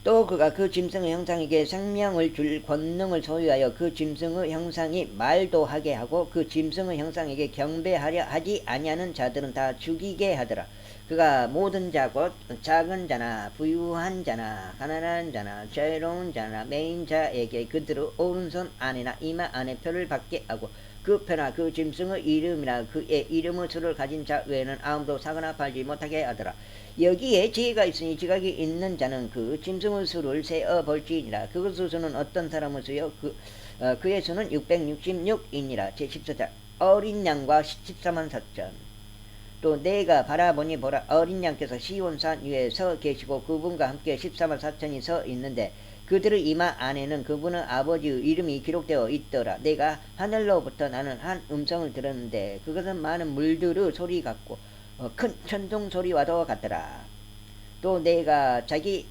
또 그가 그 짐승의 형상에게 생명을 줄 권능을 소유하여 그 짐승의 형상이 말도 하게 하고 그 짐승의 형상에게 경배하려 하지 아니하는 자들은 다 죽이게 하더라. 그가 모든 자 곧 작은 자나 부유한 자나 가난한 자나 자유로운 자나 매인 자에게 그들의 오른손 안에나 이마 안에 표를 받게 하고 그 표나 그 짐승의 이름이나 그의 이름의 수를 가진 자 외에는 아무도 사거나 팔지 못하게 하더라. 여기에 지혜가 있으니 지각이 있는 자는 그 짐승의 수를 세어 볼지니라. 그것의 수는 어떤 사람의 수요? 그의 수는 666이니라. 제14장 어린 양과 14만 4천. 또 내가 바라보니 보라 어린 양께서 시온산 위에 서 계시고 그분과 함께 14만 4천이 서 있는데 그들의 이마 안에는 그분의 아버지의 이름이 기록되어 있더라. 내가 하늘로부터 나는 한 음성을 들었는데 그것은 많은 물들의 소리 같고 큰 천둥 소리와도 같더라. 또 내가 자기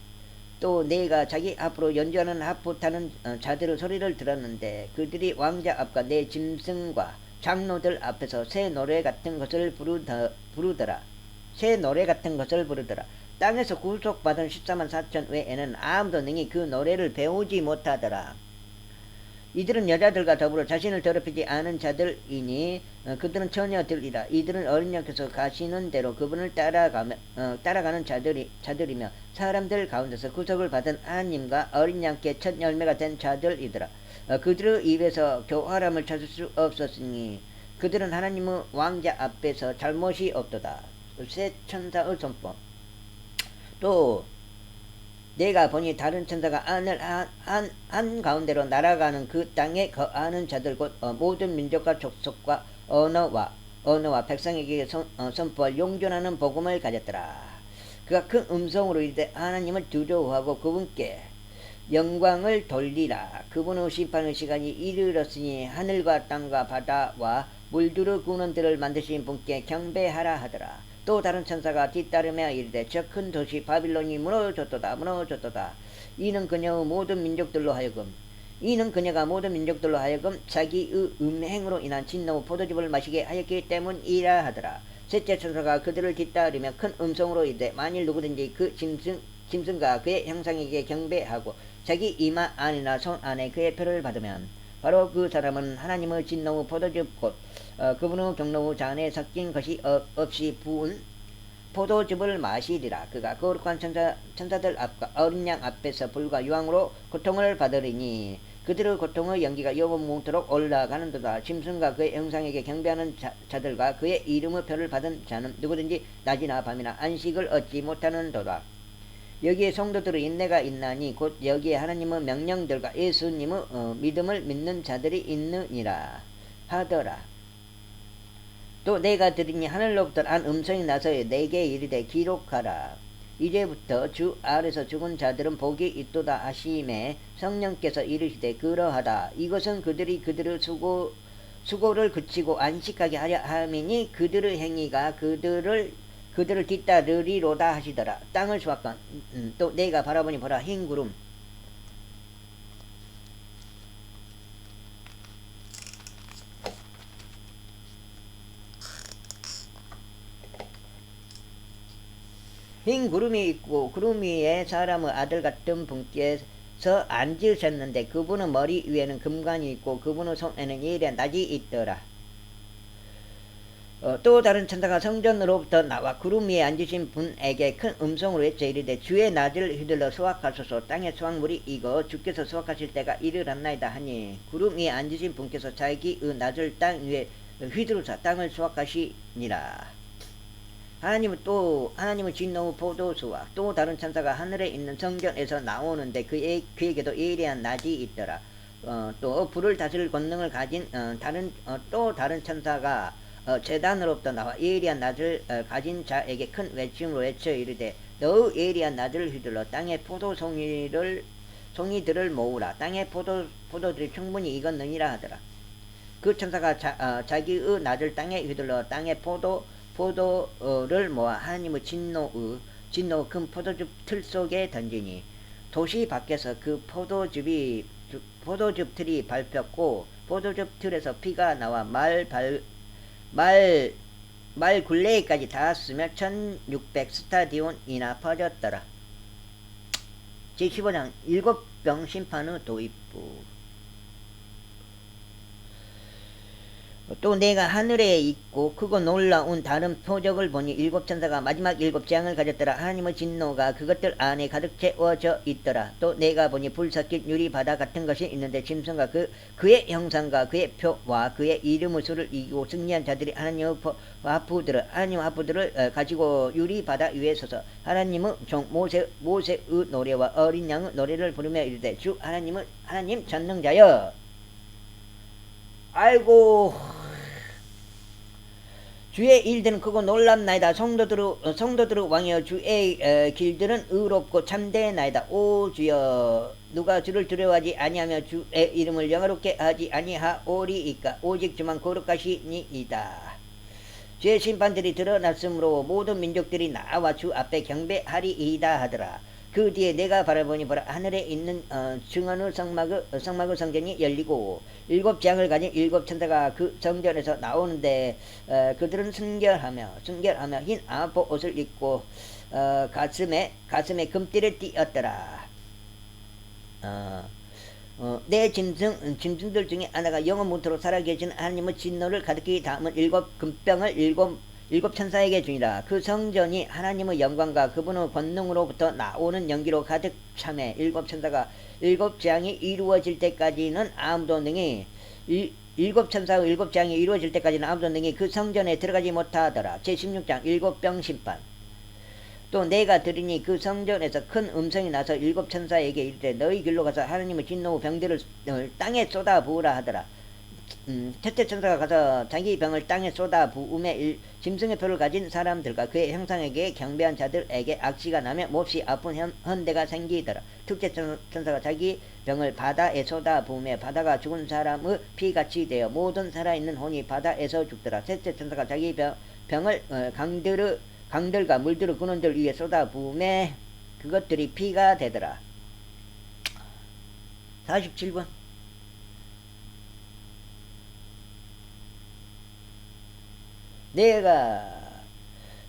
앞으로 연주하는 하프 타는 자들의 소리를 들었는데 그들이 왕자 앞과 내 짐승과 장로들 앞에서 새 노래 같은 것을 부르더라. 새 노래 같은 것을 부르더라. 땅에서 구속받은 14만 4천 외에는 아무도 능히 그 노래를 배우지 못하더라. 이들은 여자들과 더불어 자신을 더럽히지 않은 자들이니 그들은 처녀들이라. 이들은 어린 양께서 가시는 대로 그분을 따라가는 자들이며 사람들 가운데서 구속을 받은 하나님과 어린 양께 첫 열매가 된 자들이더라. 그들의 입에서 교활함을 찾을 수 없었으니 그들은 하나님의 왕자 앞에서 잘못이 없도다. 새 천사의 선법. 또 내가 보니 다른 천사가 하늘 한 가운데로 날아가는 그 땅에 거하는 자들 곧 모든 민족과 족속과 언어와 백성에게 선포할 용존하는 복음을 가졌더라. 그가 큰 음성으로 이르되 하나님을 두려워하고 그분께 영광을 돌리라. 그분의 심판의 시간이 이르렀으니 하늘과 땅과 바다와 물들의 근원들을 만드신 분께 경배하라 하더라. 또 다른 천사가 뒤따르며 이르되 저 큰 도시 바빌론이 무너졌도다. 이는 그녀가 모든 민족들로 하여금 자기의 음행으로 인한 진노의 포도즙을 마시게 하였기 때문이라 하더라. 셋째 천사가 그들을 뒤따르며 큰 음성으로 이르되 만일 누구든지 그 짐승과 그의 형상에게 경배하고 자기 이마 안이나 손 안에 그의 표를 받으면 바로 그 사람은 하나님의 진노의 포도즙 곧 그분의 경로의 잔에 섞인 것이 없이 부은 포도즙을 마시리라. 그가 거룩한 천사들 앞과 어린 양 앞에서 불과 유황으로 고통을 받으리니 그들의 고통의 연기가 영원토록 올라가는도다. 짐승과 그의 형상에게 경배하는 자들과 그의 이름의 표를 받은 자는 누구든지 낮이나 밤이나 안식을 얻지 못하는도다. 여기에 성도들의 인내가 있나니 곧 여기에 하나님의 명령들과 예수님의 믿음을 믿는 자들이 있느니라 하더라. 또 내가 들으니 하늘로부터 한 음성이 나서 내게 이르되 기록하라. 이제부터 주 아래서 죽은 자들은 복이 있도다 하심에 성령께서 이르시되 그러하다. 이것은 그들이 그들의 수고를 그치고 안식하게 하려 함이니 그들의 행위가 그들을 뒤따르리로다 하시더라. 땅을 수확한 또 내가 바라보니 보라 흰 구름 흰 구름이 있고 구름 위에 사람의 아들 같은 분께서 앉으셨는데 그분의 머리 위에는 금관이 있고 그분의 손에는 예리한 낫이 있더라. 또 다른 천사가 성전으로부터 나와 구름 위에 앉으신 분에게 큰 음성으로 외쳐 이르되 주의 낫을 휘둘러 수확하소서. 땅의 수확물이 익어 주께서 수확하실 때가 이르렀나이다 하니 구름 위에 앉으신 분께서 자기의 낫을 땅 위에 휘두르사 땅을 수확하시니라. 하나님은 진노의 포도수와 또 다른 천사가 하늘에 있는 성전에서 나오는데 그에게도 예리한 낫이 있더라. 또 불을 다스릴 권능을 가진 또 다른 천사가 제단으로부터 나와 예리한 낫을 가진 자에게 큰 외침으로 외쳐 이르되 너의 예리한 낫을 휘둘러 땅의 송이들을 모으라. 땅의 포도들이 충분히 익었느니라 하더라. 그 천사가 자기의 낫을 땅에 휘둘러 땅의 포도를 모아 하나님의 진노의 큰 포도즙 틀 속에 던지니 도시 밖에서 그 포도즙 틀이 밟혔고 포도즙 틀에서 피가 나와 말 굴레에까지 닿았으며 1600 스타디온이나 퍼졌더라. 제15장 7병 심판의 도입부. 또 내가 하늘에 있고 크고 놀라운 다른 표적을 보니 7천사가 마지막 7재앙을 가졌더라. 하나님의 진노가 그것들 안에 가득 채워져 있더라. 또 내가 보니 불 섞인 유리 바다 같은 것이 있는데 짐승과 그의 형상과 그의 표와 그의 이름의 수를 이기고 승리한 자들이 하나님 하프들을 가지고 유리 바다 위에 서서 하나님의 종 모세의 노래와 어린 양의 노래를 부르며 이르되 주 하나님 전능자여. 아이고, 주의 일들은 크고 놀랍나이다. 성도들의 왕이여 주의 길들은 의롭고 참되나이다. 오 주여, 누가 주를 두려워하지 아니하며 주의 이름을 영화롭게 하지 아니하오리이까. 오직 주만 거룩하시니이다. 주의 심판들이 드러났으므로 모든 민족들이 나와 주 앞에 경배하리이다 하더라. 그 뒤에 내가 바라보니 보라, 하늘에 있는 증언의 성막의 성전이 열리고 7재앙을 가진 7천사가 그 성전에서 나오는데 그들은 순결하며 흰 아포 옷을 입고 가슴에 금띠를 띠었더라. 내 짐승들 중에 하나가 영원토록 살아계신 하나님의 진노를 가득히 담은 7금병을 7 천사에게 주니라. 그 성전이 하나님의 영광과 그분의 권능으로부터 나오는 연기로 가득 차매 7천사가 7재앙이 이루어질 때까지는 아무도 능히 7천사의 7재앙이 이루어질 때까지는 아무도 능히 그 성전에 들어가지 못하더라. 제16장 7병 심판. 또 내가 들으니 그 성전에서 큰 음성이 나서 7천사에게 이르되 너희 길로 가서 하나님의 진노 병들을 땅에 쏟아 부으라 하더라. 첫째 천사가 가서 자기 병을 땅에 쏟아 부음에 짐승의 표를 가진 사람들과 그의 형상에게 경배한 자들에게 악취가 나며 몹시 아픈 헌대가 생기더라. 둘째 천사가 자기 병을 바다에 쏟아 부음에 바다가 죽은 사람의 피같이 되어 모든 살아있는 혼이 바다에서 죽더라. 셋째 천사가 자기 병을 강들과 물들의 근원들 위에 쏟아 부음에 그것들이 피가 되더라. 47번.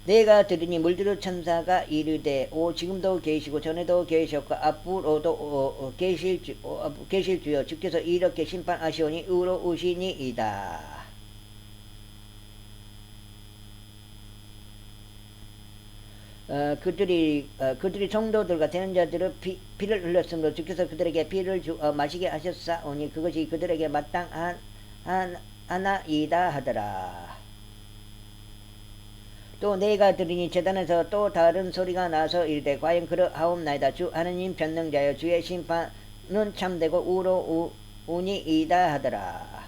내가 들으니 물들의 천사가 이르되 오 지금도 계시고 전에도 계셨고 앞으로도 계실 주여 주께서 이렇게 심판하시오니 의로우시니이다. 그들이 성도들과 대는 자들의 피를 흘렸으므로 주께서 그들에게 피를 마시게 하셨사오니 그것이 그들에게 마땅하나이다 하더라. 또 내가 들으니 제단에서 또 다른 소리가 나서 이르되 과연 그러하옵나이다. 주 하나님 전능자여 주의 심판은 참되고 의로우니이다 하더라.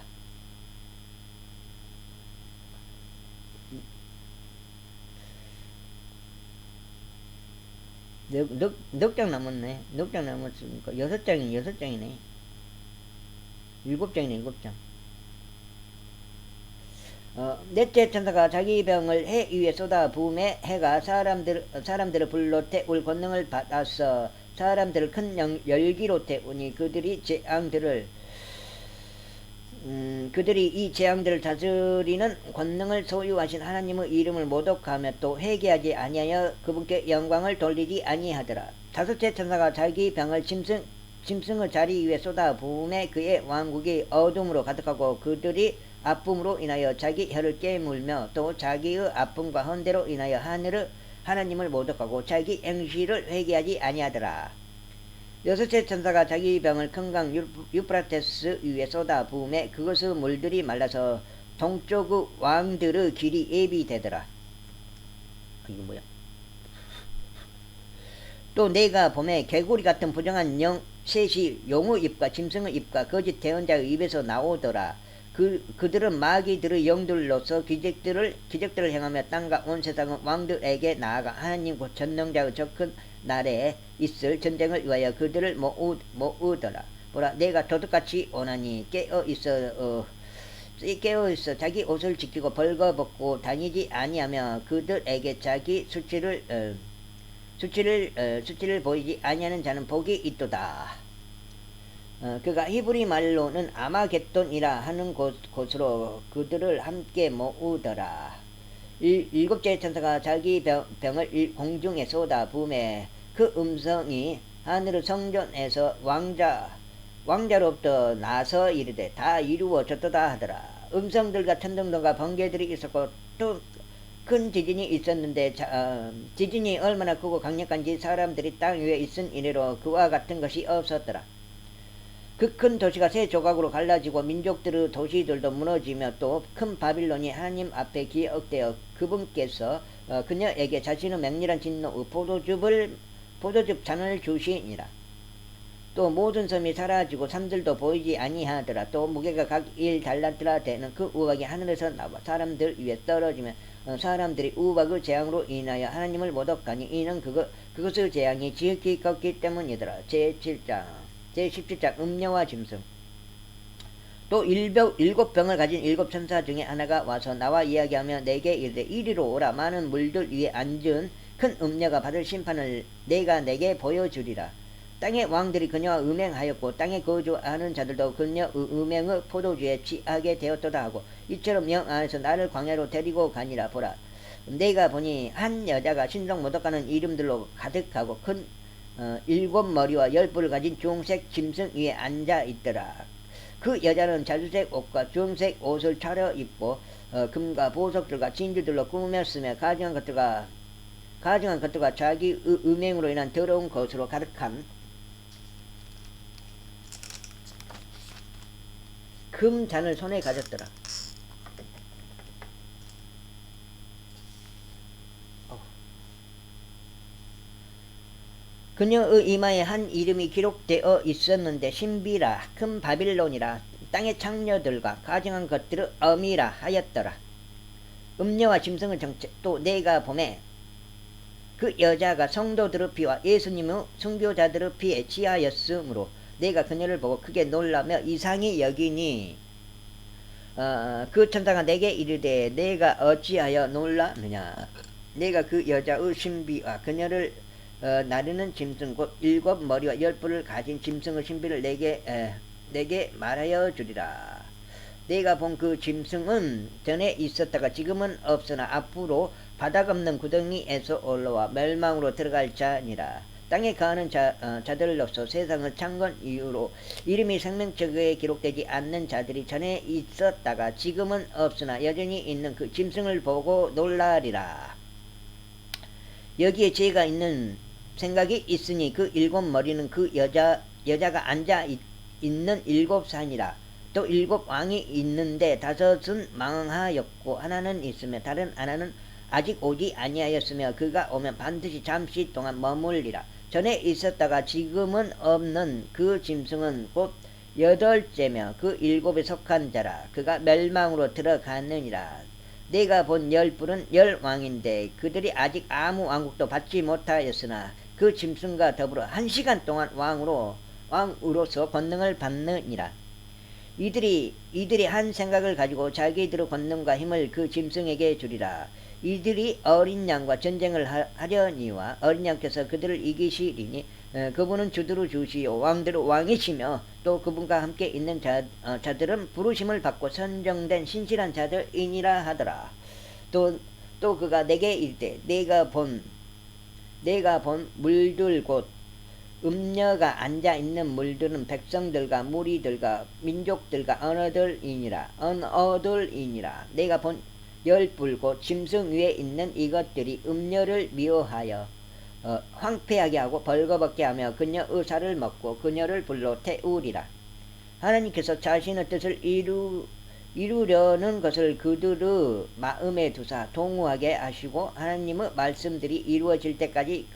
넉 장 남았네. 넉 장 남았으니까 6장이네. 7장이네. 7장. 넷째 천사가 자기 병을 해 위에 쏟아 부음에 해가 사람들을 불로 태울 권능을 받아서 사람들을 큰 열기로 태우니 그들이 이 재앙들을 다스리는 권능을 소유하신 하나님의 이름을 모독하며 또 회개하지 아니하여 그분께 영광을 돌리지 아니하더라. 다섯째 천사가 자기 병을 짐승의 자리 위에 쏟아 부음에 그의 왕국이 어둠으로 가득하고 그들이 아픔으로 인하여 자기 혀를 깨물며 또 자기의 아픔과 헌대로 인하여 하나님을 모독하고 자기 행실을 회개하지 아니하더라. 여섯째 천사가 자기 병을 큰 강 유프라테스 위에 쏟아 부음에 그것의 물들이 말라서 동쪽의 왕들의 길이 예비되더라. 이거 뭐야? 또 내가 봄에 개구리 같은 부정한 셋이 용의 입과 짐승의 입과 거짓 대언자의 입에서 나오더라. 그들은 마귀들의 영들로서 기적들을 행하며 땅과 온 세상의 왕들에게 나아가 하나님 곧 전능자의 저 큰 날에 있을 전쟁을 위하여 그들을 모으더라. 보라, 내가 도둑같이 오나니 깨어있어 자기 옷을 지키고 벌거벗고 다니지 아니하며 그들에게 자기 수치를 보이지 아니하는 자는 복이 있도다. 그가 히브리 말로는 아마겟돈이라 하는 곳으로 그들을 함께 모으더라. 일곱째 천사가 자기 병을 공중에 쏟아 부음에 그 음성이 하늘의 성전에서 왕자로부터 나서 이르되 다 이루어졌도다 하더라. 음성들과 천둥들과 번개들이 있었고 또 큰 지진이 있었는데 지진이 얼마나 크고 강력한지 사람들이 땅 위에 있은 이래로 그와 같은 것이 없었더라. 그 큰 도시가 세 조각으로 갈라지고 민족들의 도시들도 무너지며 또 큰 바빌론이 하나님 앞에 기억되어 그분께서 그녀에게 자신의 맹렬한 진노의 포도즙 잔을 주시니라. 또 모든 섬이 사라지고 산들도 보이지 아니하더라. 또 무게가 각 1달란트나 되는 그 우박이 하늘에서 나와 사람들 위에 떨어지며 사람들이 우박의 재앙으로 인하여 하나님을 모독하니 이는 그것의 재앙이 지극히 컸기 때문이더라. 제17장 음녀와 짐승. 또 일곱 병을 가진 일곱 천사 중에 하나가 와서 나와 이야기하며 내게 이르되 이리로 오라. 많은 물들 위에 앉은 큰 음녀가 받을 심판을 내가 내게 보여주리라. 땅의 왕들이 그녀와 음행하였고 땅에 거주하는 자들도 그녀의 음행의 포도주에 취하게 되었도다 하고 이처럼 영 안에서 나를 광야로 데리고 가니라. 보라, 내가 보니 한 여자가 신성 모독하는 이름들로 가득하고 큰 7머리와 10뿔을 가진 주홍색 짐승 위에 앉아 있더라. 그 여자는 자주색 옷과 주홍색 옷을 차려입고 금과 보석들과 진주들로 꾸몄으며 가증한 것들과 자기 음행으로 인한 더러운 것으로 가득한 금잔을 손에 가졌더라. 그녀의 이마에 한 이름이 기록되어 있었는데 신비라 큰 바빌론이라 땅의 창녀들과 가증한 것들의 어미라 하였더라. 음녀와 짐승의 정체. 또 내가 보매 그 여자가 성도들의 피와 예수님의 순교자들의 피에 취하였으므로 내가 그녀를 보고 크게 놀라며 이상히 여기니 그 천사가 내게 이르되 내가 어찌하여 놀라느냐. 내가 그 여자의 신비와 그녀를 나르는 짐승 곧 7머리와 10뿔을 가진 짐승의 신비를 내게 말하여 주리라. 내가 본 그 짐승은 전에 있었다가 지금은 없으나 앞으로 바닥 없는 구덩이에서 올라와 멸망으로 들어갈 자니라. 땅에 거하는 자들로서 세상을 창건 이후로 이름이 생명책에 기록되지 않는 자들이 전에 있었다가 지금은 없으나 여전히 있는 그 짐승을 보고 놀라리라. 여기에 죄가 있는 생각이 있으니 그 7머리는 그 여자가 앉아 있는 7산이라. 또 7왕이 있는데 5은 망하였고 하나는 있으며 다른 하나는 아직 오지 아니하였으며 그가 오면 반드시 잠시 동안 머물리라. 전에 있었다가 지금은 없는 그 짐승은 곧 8째며 그 7에 속한 자라. 그가 멸망으로 들어가느니라. 내가 본 10뿔은 10왕인데 그들이 아직 아무 왕국도 받지 못하였으나 그 짐승과 더불어 1시간 동안 왕으로서 권능을 받느니라. 이들이 한 생각을 가지고 자기들의 권능과 힘을 그 짐승에게 주리라. 이들이 어린 양과 전쟁을 하려니와 어린 양께서 그들을 이기시리니 그분은 주들의 주시요 왕들의 왕이시며 또 그분과 함께 있는 자들은 부르심을 받고 선정된 신실한 자들이니라 하더라. 또 그가 내게 이르되 내가 본 물들 곧 음녀가 앉아있는 물들은 백성들과 무리들과 민족들과 언어들이니라. 내가 본 10뿔 곧 짐승 위에 있는 이것들이 음녀를 미워하여 황폐하게 하고 벌거벗게 하며 그녀의 살을 먹고 그녀를 불로 태우리라. 하나님께서 자신의 뜻을 이루려는 것을 그들의 마음에 두사 동우하게 하시고 하나님의 말씀들이 이루어질 때까지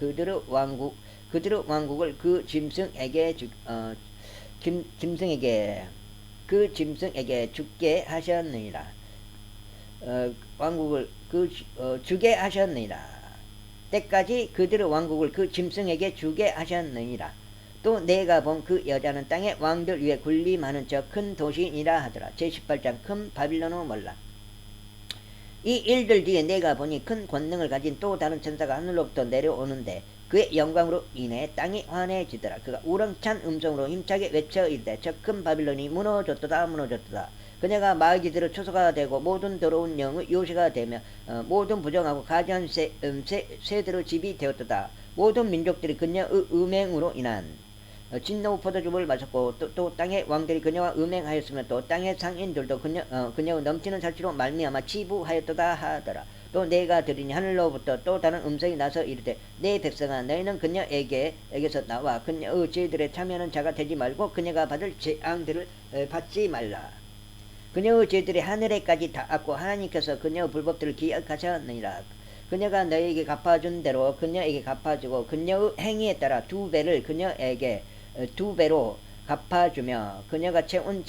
그들의 왕국을 그 짐승에게 그 짐승에게 죽게 하셨느니라. 왕국을 주게 하셨느니라. 때까지 그들의 왕국을 그 짐승에게 주게 하셨느니라. 또 내가 본 그 여자는 땅의 왕들 위에 군림하는 저 큰 도시니라 하더라. 제18장 큰 바빌론의 몰라. 이 일들 뒤에 내가 보니 큰 권능을 가진 또 다른 천사가 하늘로부터 내려오는데 그의 영광으로 인해 땅이 환해지더라. 그가 우렁찬 음성으로 힘차게 외쳐 이르되 저 큰 바빌론이 무너졌도다 무너졌도다. 그녀가 마귀들의 초소가 되고 모든 더러운 영의 요새가 되며 모든 부정하고 가지한 새들의 집이 되었도다. 모든 민족들이 그녀의 음행으로 인한 진노 포도주를 마셨고 또 땅의 왕들이 그녀와 음행하였으며 또 땅의 상인들도 그녀의 넘치는 살취로 말미암아 치부하였도다 하더라. 또 내가 들으니 하늘로부터 또 다른 음성이 나서 이르되 내 백성아 너희는 그녀에게서 나와 그녀의 죄들에 참여하는 자가 되지 말고 그녀가 받을 재앙들을 받지 말라. 그녀의 죄들이 하늘에까지 닿았고 하나님께서 그녀의 불법들을 기억하셨느니라. 그녀가 너에게 갚아준 대로 그녀에게 갚아주고 그녀의 행위에 따라 2배를 그녀에게 2배로 갚아주며 그녀가 채운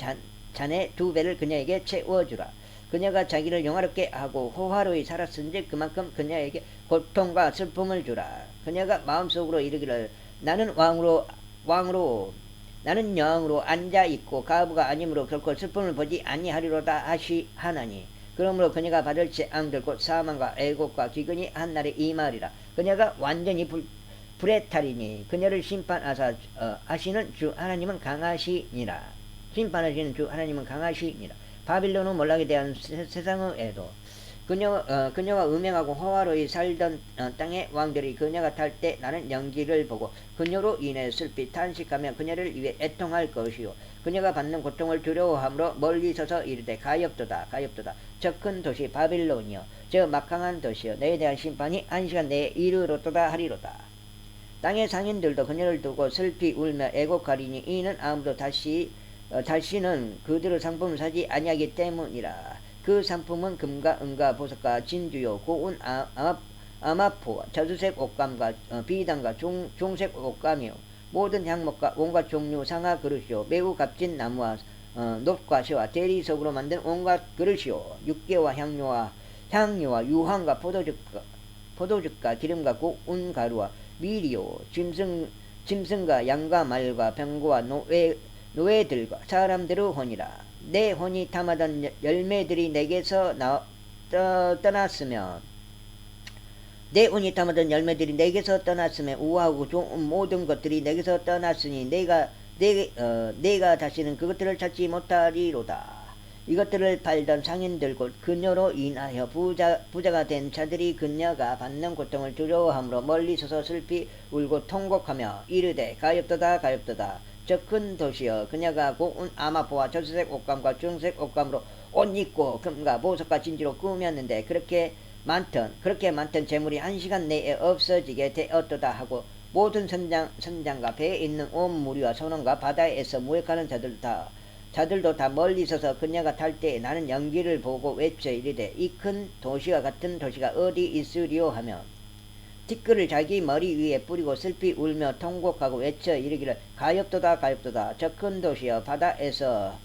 잔의 2배를 그녀에게 채워주라. 그녀가 자기를 영화롭게 하고 호화로이 살았은지 그만큼 그녀에게 고통과 슬픔을 주라. 그녀가 마음속으로 이르기를 나는 나는 여왕으로 앉아있고 가부가 아니므로 결코 슬픔을 보지 아니하리로다 하나니 그러므로 그녀가 받을 재앙들 곧 사망과 애곡과 기근이 한날에 임하리라. 그녀가 완전히 불에 타리니 그녀를 심판하시는 주 하나님은 강하시니라. 심판하시는 주 하나님은 강하시니라. 바빌론은 몰락에 대한 세상의 애도 그녀가 음행하고 호화로이 살던 땅의 왕들이 그녀가 탈 때 나는 연기를 보고 그녀로 인해 슬피 탄식하며 그녀를 위해 애통할 것이요 그녀가 받는 고통을 두려워함으로 멀리 서서 이르되 가엾도다 가엾도다. 저 큰 도시 바빌론이여 저 막강한 도시여 너에 대한 심판이 한 시간 내에 이르렀도다 하리로다. 땅의 상인들도 그녀를 두고 슬피 울며 애곡하리니 이는 아무도 다시는 그들의 상품을 사지 아니하기 때문이라. 그 상품은 금과 은과 보석과 진주요 고운 아마포와 자주색 옷감과 비단과 종색 옷감이요 모든 향목과 온갖 종류 상하 그릇이요 매우 값진 나무와 놋과 쇠와 대리석으로 만든 온갖 그릇이요 육개와 향료와 유황과 포도즙과 기름과 고운 가루와 밀이요 짐승과 양과 말과 병거와 노예들과 사람들의 혼이라. 내 혼이 탐하던 열매들이 내게서 떠났으며 우아하고 좋은 모든 것들이 내게서 떠났으니 내가 다시는 그것들을 찾지 못하리로다. 이것들을 팔던 상인들 곧 그녀로 인하여 부자가 된 자들이 그녀가 받는 고통을 두려워함으로 멀리 서서 슬피 울고 통곡하며 이르되 가엾도다 가엾도다. 저 큰 도시여 그녀가 고운 아마포와 저수색 옷감과 주홍색 옷감으로 옷 입고 금과 보석과 진주로 꾸몄는데 그렇게 많던 재물이 한 시간 내에 없어지게 되었도다 하고 모든 선장과 배에 있는 온 무리와 선원과 바다에서 무역하는 자들도 다 멀리 서서 그녀가 탈 때에 나는 연기를 보고 외쳐 이르되 이 큰 도시와 같은 도시가 어디 있으리요 하며 티끌을 자기 머리 위에 뿌리고 슬피 울며 통곡하고 외쳐 이르기를 가엾도다 가엾도다. 저 큰 도시여 바다에서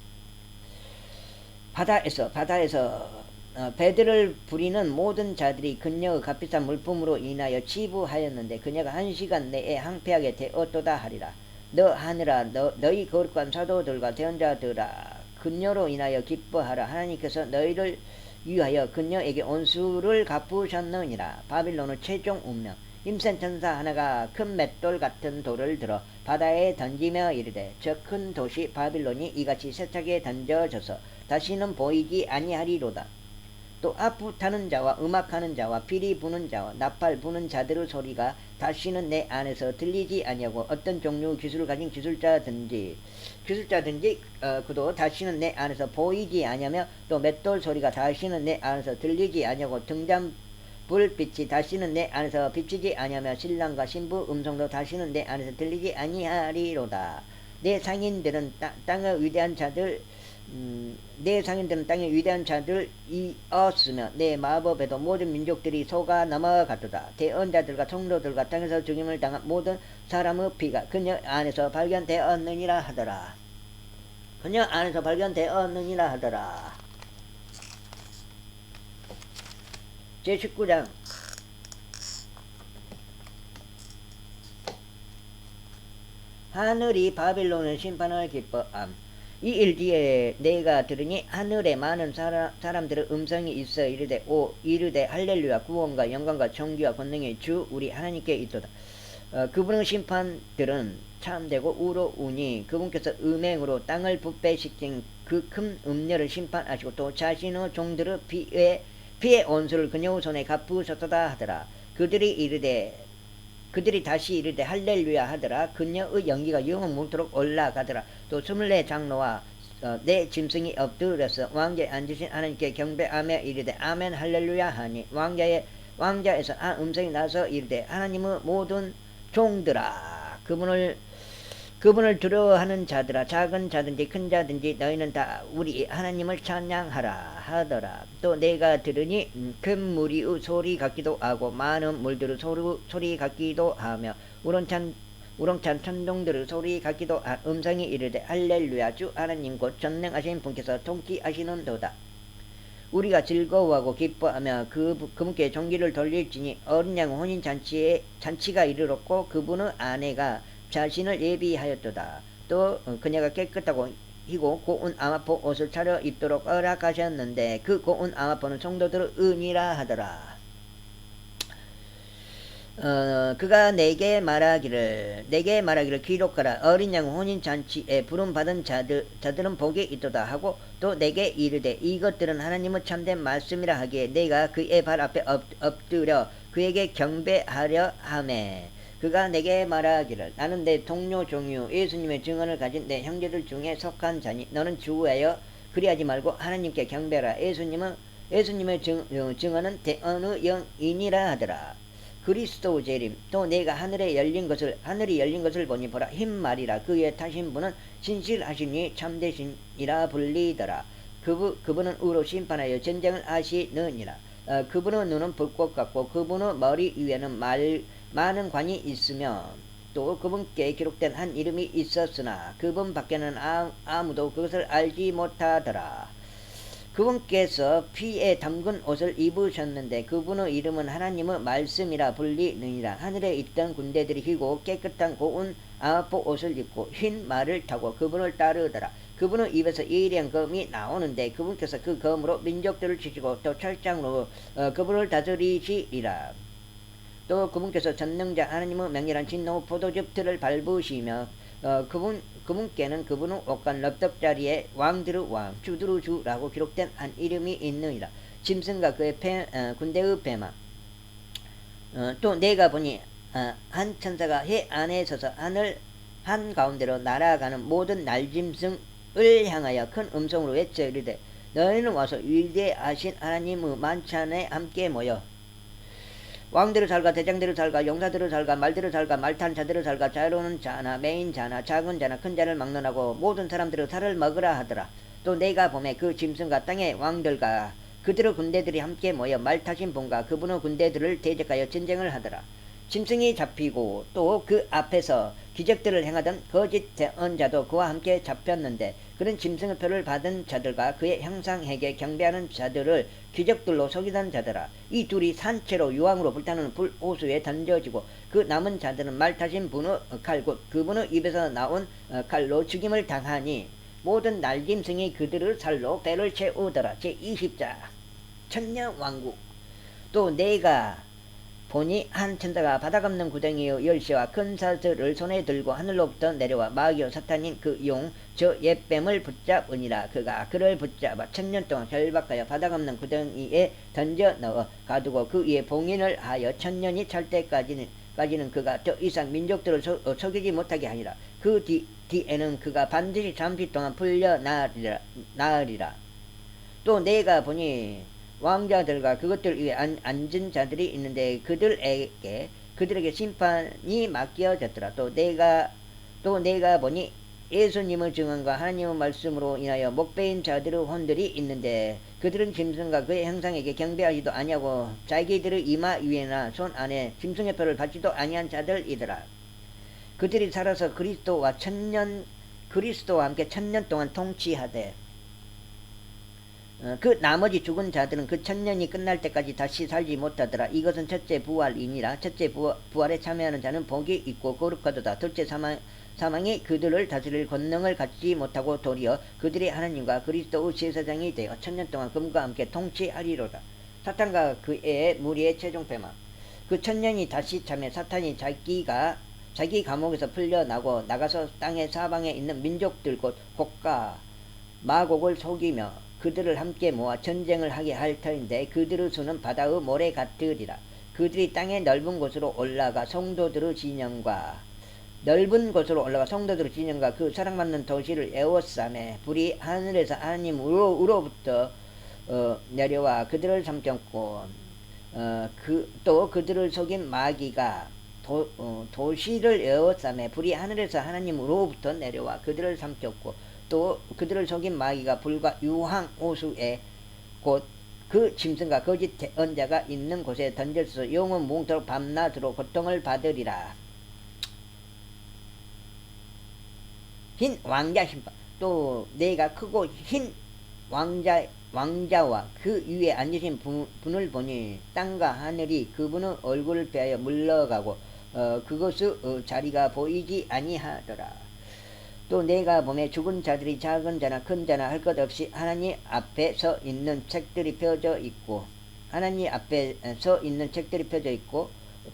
배들을 부리는 모든 자들이 그녀의 값비싼 물품으로 인하여 치부하였는데 그녀가 한 시간 내에 항폐하게 되었도다 하리라. 너 하늘아 너희 거룩한 사도들과 대언자들아 그녀로 인하여 기뻐하라. 하나님께서 너희를 위하여 그녀에게 온수를 갚으셨느니라. 바빌론의 최종 운명. 힘센 천사 하나가 큰 맷돌 같은 돌을 들어 바다에 던지며 이르되 저 큰 도시 바빌론이 이같이 세차게 던져져서 다시는 보이지 아니하리로다. 또 아프 타는 자와 음악하는 자와 피리 부는 자와 나팔 부는 자들의 소리가 다시는 내 안에서 들리지 아니하고 어떤 종류 기술을 가진 기술자든지 그도 다시는 내 안에서 보이지 아니하며 또 맷돌 소리가 다시는 내 안에서 들리지 아니하고 등잔 불빛이 다시는 내 안에서 비치지 아니하며 신랑과 신부 음성도 다시는 내 안에서 들리지 아니하리로다. 내 상인들은 땅의 위대한 자들 내 상인들은 땅의 위대한 자들이었으며 내 마법에도 모든 민족들이 속아 넘어갔도다. 대언자들과 총독들과 땅에서 죽임을 당한 모든 사람의 피가 그녀 안에서 발견되었느니라 하더라. 그녀 안에서 발견되었느니라 하더라. 제19장 하늘이 바빌론을 심판할 기뻐함. 이 일 뒤에 내가 들으니 하늘에 많은 사람들의 음성이 있어 이르되 할렐루야 구원과 영광과 존귀와 권능이 주 우리 하나님께 있도다. 그분의 심판들은 참되고 의로우니 그분께서 음행으로 땅을 부패시킨 그 큰 음녀를 심판하시고 또 자신의 종들의 피의 온수를 그녀의 손에 갚으셨다 하더라. 그들이 다시 이르되 할렐루야 하더라. 그녀의 연기가 영원 뭉토록 올라가더라. 또 24장로와 내 짐승이 엎드려서 왕자에 앉으신 하나님께 경배하며 이르되 아멘 할렐루야 하니 왕자에서 한 음성이 나서 이르되 하나님의 모든 종들아 그분을 두려워하는 자들아 작은 자든지 큰 자든지 너희는 다 우리 하나님을 찬양하라 하더라. 또 내가 들으니 큰 무리의 소리 같기도 하고 많은 물들의 소리 같기도 하며 우렁찬 천둥들의 소리 같기도 한 음성이 이르되 할렐루야 주 하나님 곧 전능하신 분께서 통치하시는도다. 우리가 즐거워하고 기뻐하며 그분께 존귀를 돌릴지니 어린 양 혼인 잔치가 이르렀고 그분의 아내가 자신을 예비하였도다. 또 그녀가 깨끗하고 희고 고운 아마포 옷을 차려 입도록 허락하셨는데 그 고운 아마포는 성도들의 은이라 하더라. 그가 내게 말하기를 기록하라. 어린 양 혼인 잔치에 부름 받은 자들은 복이 있도다 하고 또 내게 이르되 이것들은 하나님의 참된 말씀이라 하기에 내가 그의 발 앞에 엎드려 그에게 경배하려 하매 그가 내게 말하기를 나는 내 동료 종유 예수님의 증언을 가진 내 형제들 중에 속한 자니 너는 주의하여 그리하지 말고 하나님께 경배하라. 예수님의 증언은 대언의 영이니라 하더라. 그리스도 재림. 또 내가 하늘이 열린 것을 보니 보라 흰 말이라. 그 위에 타신 분은 신실하시니 참되시니라 불리더라. 그분은 의로 심판하여 전쟁을 하시느니라. 그분의 눈은 불꽃 같고 그분의 머리 위에는 많은 관이 있으며 또 그분께 기록된 한 이름이 있었으나 그분 밖에는 아무도 그것을 알지 못하더라. 그분께서 피에 담근 옷을 입으셨는데 그분의 이름은 하나님의 말씀이라 불리느니라. 하늘에 있던 군대들이 희고 깨끗한 고운 아마포 옷을 입고 흰 말을 타고 그분을 따르더라. 그분의 입에서 예리한 검이 나오는데 그분께서 그 검으로 민족들을 치시고 또 철장으로 그분을 다스리시리라. 또 그분께서 전능자 하나님의 맹렬한 진노 포도즙 틀을 밟으시며 그분께는 그분의 옷간 넓적자리에 왕들의 왕 주들의 주라고 기록된 한 이름이 있느니라. 짐승과 그의 군대의 배마. 또 내가 보니 한 천사가 해 안에 서서 하늘 한가운데로 날아가는 모든 날짐승을 향하여 큰 음성으로 외쳐 이르되 너희는 와서 위대하신 하나님의 만찬에 함께 모여 왕들을 살가 대장들을 살가 용사들을 살가 말들을 살가 말탄 자들을 살가 자유로운 자나 메인 자나 작은 자나 큰 자를 막론하고 모든 사람들의 살을 먹으라 하더라. 또 내가 보매 그 짐승과 땅의 왕들과 그들의 군대들이 함께 모여 말 타신 분과 그분의 군대들을 대적하여 전쟁을 하더라. 짐승이 잡히고 또 그 앞에서 기적들을 행하던 거짓 대언자도 그와 함께 잡혔는데 그는 짐승의 표를 받은 자들과 그의 형상에게 경배하는 자들을 기적들로 속이던 자더라. 이 둘이 산채로 유황으로 불타는 불호수에 던져지고 그 남은 자들은 말 타신 분의 칼 곧 그분의 입에서 나온 칼로 죽임을 당하니 모든 날짐승이 그들의 살로 배를 채우더라. 제20장 천년왕국. 또 내가 보니 한 천사가 바다 감는 구덩이의 열쇠와 큰 사슬을 손에 들고 하늘로부터 내려와 마귀와 사탄인 그 용 저 옛뱀을 붙잡으니라. 그가 그를 붙잡아 1000년 동안 결박하여 바다 감는 구덩이에 던져 넣어 가두고 그 위에 봉인을 하여 1000년이 찰 때까지는 그가 더 이상 민족들을 속이지 못하게 하니라. 그 뒤에는 그가 반드시 잠시 동안 풀려나으리라. 또 내가 보니 왕자들과 그것들 위에 앉은 자들이 있는데 그들에게 심판이 맡겨졌더라. 또 내가 보니 예수님의 증언과 하나님의 말씀으로 인하여 목배인 자들의 혼들이 있는데 그들은 짐승과 그의 형상에게 경배하지도 아니하고 자기들의 이마 위에나 손 안에 짐승의 표를 받지도 아니한 자들이더라. 그들이 살아서 그리스도와 함께 천년 동안 통치하되 그 나머지 죽은 자들은 그 천년이 끝날 때까지 다시 살지 못하더라. 이것은 첫째 부활이니라. 첫째 부활에 참여하는 자는 복이 있고 거룩하도다. 둘째 사망이 그들을 다스릴 권능을 갖지 못하고 도리어 그들이 하나님과 그리스도의 제사장이 되어 천년 동안 금과 함께 통치하리로다. 사탄과 그의 무리의 최종 패망. 그 천년이 다시 차면 사탄이 자기 감옥에서 풀려나고 나가서 땅의 사방에 있는 민족들 곧 곡과 마곡을 속이며 그들을 함께 모아 전쟁을 하게 할 터인데 그들의 수는 바다의 모래 같으리라. 그들이 땅의 넓은 곳으로 올라가 성도들의 진영과 그 사랑받는 도시를 에워싸매 불이 하늘에서 하나님으로부터 내려와 그들을 삼켰고 또 그들을 속인 마귀가 도시를 에워싸매 불이 하늘에서 하나님으로부터 내려와 그들을 삼켰고 또 그들을 속인 마귀가 불과 유황 오수에 곧 그 짐승과 거짓 언자가 있는 곳에 던져서 영원 뭉토록 밤낮으로 고통을 받으리라. 흰 왕자 심판. 또 내가 크고 흰 왕자와 그 위에 앉으신 분을 보니 땅과 하늘이 그분의 얼굴을 빼어 물러가고 그것의 자리가 보이지 아니하더라. 또 내가 보매 죽은 자들이 작은 자나 큰 자나 할 것 없이 하나님 앞에 서 있는 책들이 펴져 있고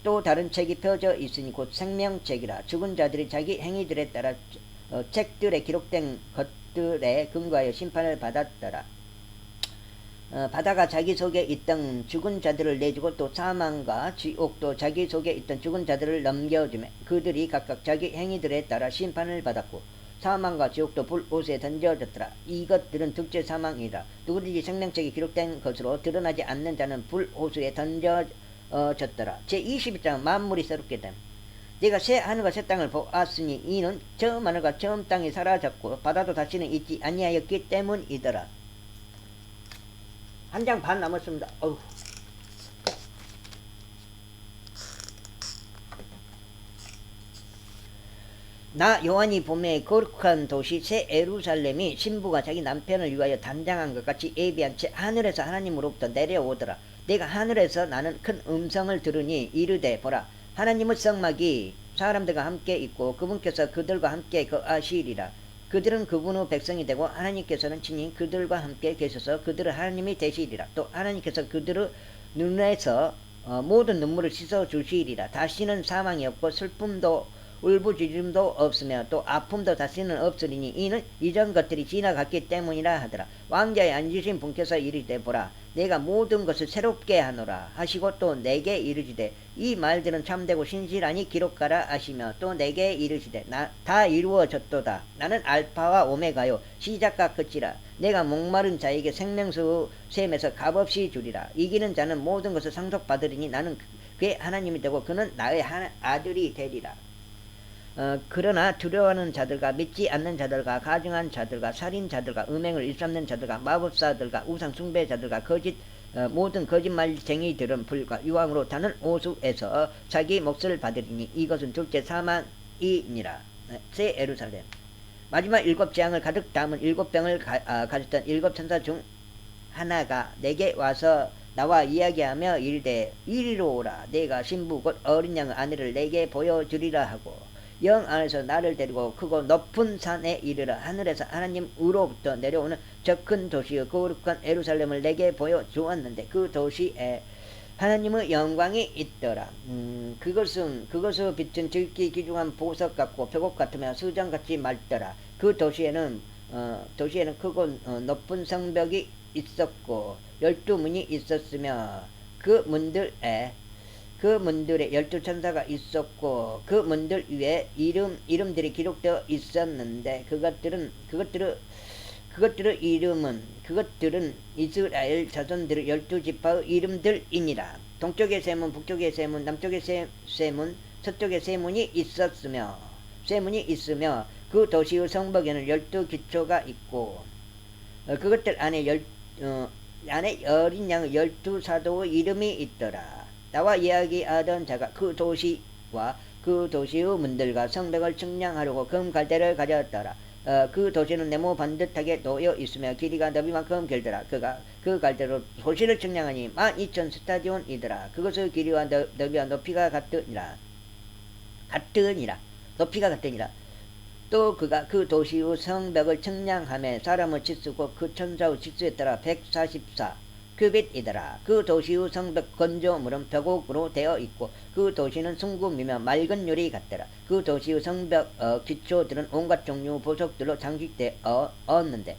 또 다른 책이 펴져 있으니 곧 생명책이라. 죽은 자들이 자기 행위들에 따라 책들에 기록된 것들에 근거하여 심판을 받았더라. 바다가 자기 속에 있던 죽은 자들을 내주고 또 사망과 지옥도 자기 속에 있던 죽은 자들을 넘겨주매 그들이 각각 자기 행위들에 따라 심판을 받았고 사망과 지옥도 불옷에 던져졌더라. 이것들은 둘째 사망이라. 누구든지 생명책이 기록된 것으로 드러나지 않는 자는 불호수에 던져졌더라. 제22장 만물이 새롭게 됨. 내가 새 하늘과 새 땅을 보았으니 이는 처음 하늘과 처음 땅이 사라졌고 바다도 다시는 있지 아니하였기 때문이더라. 한 장 반 남았습니다. 어휴. 나 요한이 보매 거룩한 도시 새 예루살렘이 신부가 자기 남편을 위하여 단장한 것 같이 예비한 채 하늘에서 하나님으로부터 내려오더라. 내가 하늘에서 나는 큰 음성을 들으니 이르되 보라 하나님의 성막이 사람들과 함께 있고 그분께서 그들과 함께 거하시리라. 그들은 그분의 백성이 되고 하나님께서는 친히 그들과 함께 계셔서 그들의 하나님이 되시리라. 또 하나님께서 그들의 눈에서 모든 눈물을 씻어 주시리라. 다시는 사망이 없고 슬픔도 울부짖음도 없으며 또 아픔도 다시는 없으리니 이는 이전 것들이 지나갔기 때문이라 하더라. 왕자에 앉으신 분께서 이르시되 보라 내가 모든 것을 새롭게 하노라 하시고 또 내게 이르시되 이 말들은 참되고 신실하니 기록하라 하시며 또 내게 이르시되 다 이루어졌도다. 나는 알파와 오메가요 시작과 끝이라. 내가 목마른 자에게 생명수 샘에서 값없이 주리라. 이기는 자는 모든 것을 상속받으리니 나는 그의 하나님이 되고 그는 나의 아들이 되리라. 그러나 두려워하는 자들과 믿지 않는 자들과 가증한 자들과 살인자들과 음행을 일삼는 자들과 마법사들과 우상 숭배자들과 모든 거짓말쟁이들은 불과 유황으로 타는 오수에서 자기 몫을 받으리니 이것은 둘째 사망이니라. 새 예루살렘. 마지막 7재앙을 가득 담은 7병을 가졌던 7천사 중 하나가 내게 와서 나와 이야기하며 이르되 이리로 오라. 내가 신부 곧 어린 양의 아내를 내게 보여주리라 하고 영 안에서 나를 데리고 크고 높은 산에 이르러 하늘에서 하나님으로부터 내려오는 저 큰 도시의 거룩한 예루살렘을 내게 보여주었는데 그 도시에 하나님의 영광이 있더라. 그것의 빛은 질기 기중한 보석 같고 벽옥 같으며 수정같이 맑더라. 그 도시에는 크고 높은 성벽이 있었고 12문이 있었으며 그 문들에 12천사가 있었고 그 문들 위에 이름들이 기록되어 있었는데 그것들의 이름은 이스라엘 자손들의 12지파의 이름들이니라. 동쪽의 세문, 북쪽의 세문, 남쪽의 세문, 서쪽의 세문이 있으며 그 도시의 성벽에는 12기초가 있고 그것들 안에 어린 양 12사도의 이름이 있더라. 나와 이야기하던 자가 그 도시와 그 도시의 문들과 성벽을 측량하려고 금 갈대를 가졌더라. 그 도시는 네모 반듯하게 놓여 있으며 길이가 너비만큼 길더라. 그가 그 갈대로 도시를 측량하니 12,000 스타디온이더라. 그것의 길이와 너비와 높이가 같으니라. 높이가 같으니라. 또 그가 그 도시의 성벽을 측량하며 사람의 치수고 그 천사의 치수에 따라 144 큐빗이더라. 그 도시의 성벽 건조물은 벽옥으로 되어 있고 그 도시는 순금이며 맑은 유리 같더라. 그 도시의 성벽 기초들은 온갖 종류 보석들로 장식되었는데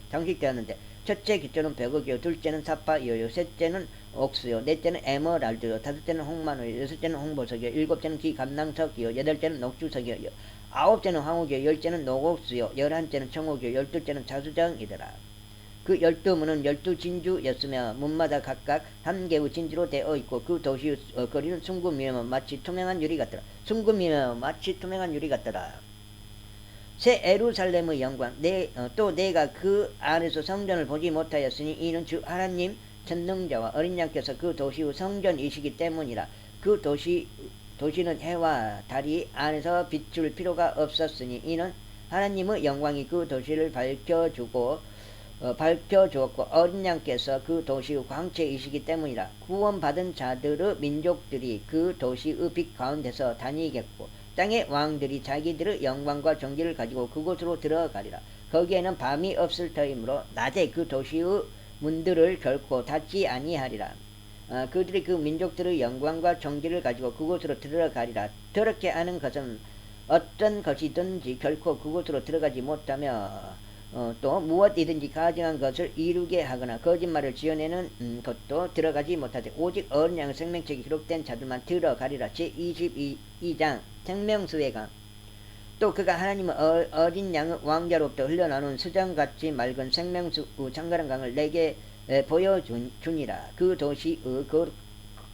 첫째 기초는 벽옥이요, 둘째는 사파이어요, 셋째는 옥수요, 넷째는 에메랄드요, 다섯째는 홍만호요, 여섯째는 홍보석이요, 일곱째는 기감낭석이요, 여덟째는 녹주석이요, 아홉째는 황옥이요, 열째는 녹옥수요, 열한째는 청옥이요, 열둘째는 자수정이더라. 그 12문은 12진주였으며 문마다 각각 한 개의 진주로 되어 있고 그 도시의 거리는 순금이며 마치 투명한 유리 같더라. 새 에루살렘의 영광 또 내가 그 안에서 성전을 보지 못하였으니 이는 주 하나님 전능자와 어린 양께서 그 도시의 성전이시기 때문이라. 그 도시는 해와 달이 안에서 비출 필요가 없었으니 이는 하나님의 영광이 그 도시를 밝혀주었고 어린 양께서 그 도시의 광채이시기 때문이라. 구원받은 자들의 민족들이 그 도시의 빛 가운데서 다니겠고 땅의 왕들이 자기들의 영광과 정기를 가지고 그곳으로 들어가리라. 거기에는 밤이 없을 터이므로 낮에 그 도시의 문들을 결코 닫지 아니하리라. 그들이 그 민족들의 영광과 정기를 가지고 그곳으로 들어가리라. 더럽게 하는 것은 어떤 것이든지 결코 그곳으로 들어가지 못하며 또 무엇이든지 가증한 것을 이루게 하거나 거짓말을 지어내는 것도 들어가지 못하되 오직 어린 양의 생명책이 기록된 자들만 들어가리라. 제22장 생명수의 강. 또 그가 하나님의 어린 양의 왕자로부터 흘러나오는 수정같이 맑은 생명수 장가란 강을 내게 보여주니라. 그 도시의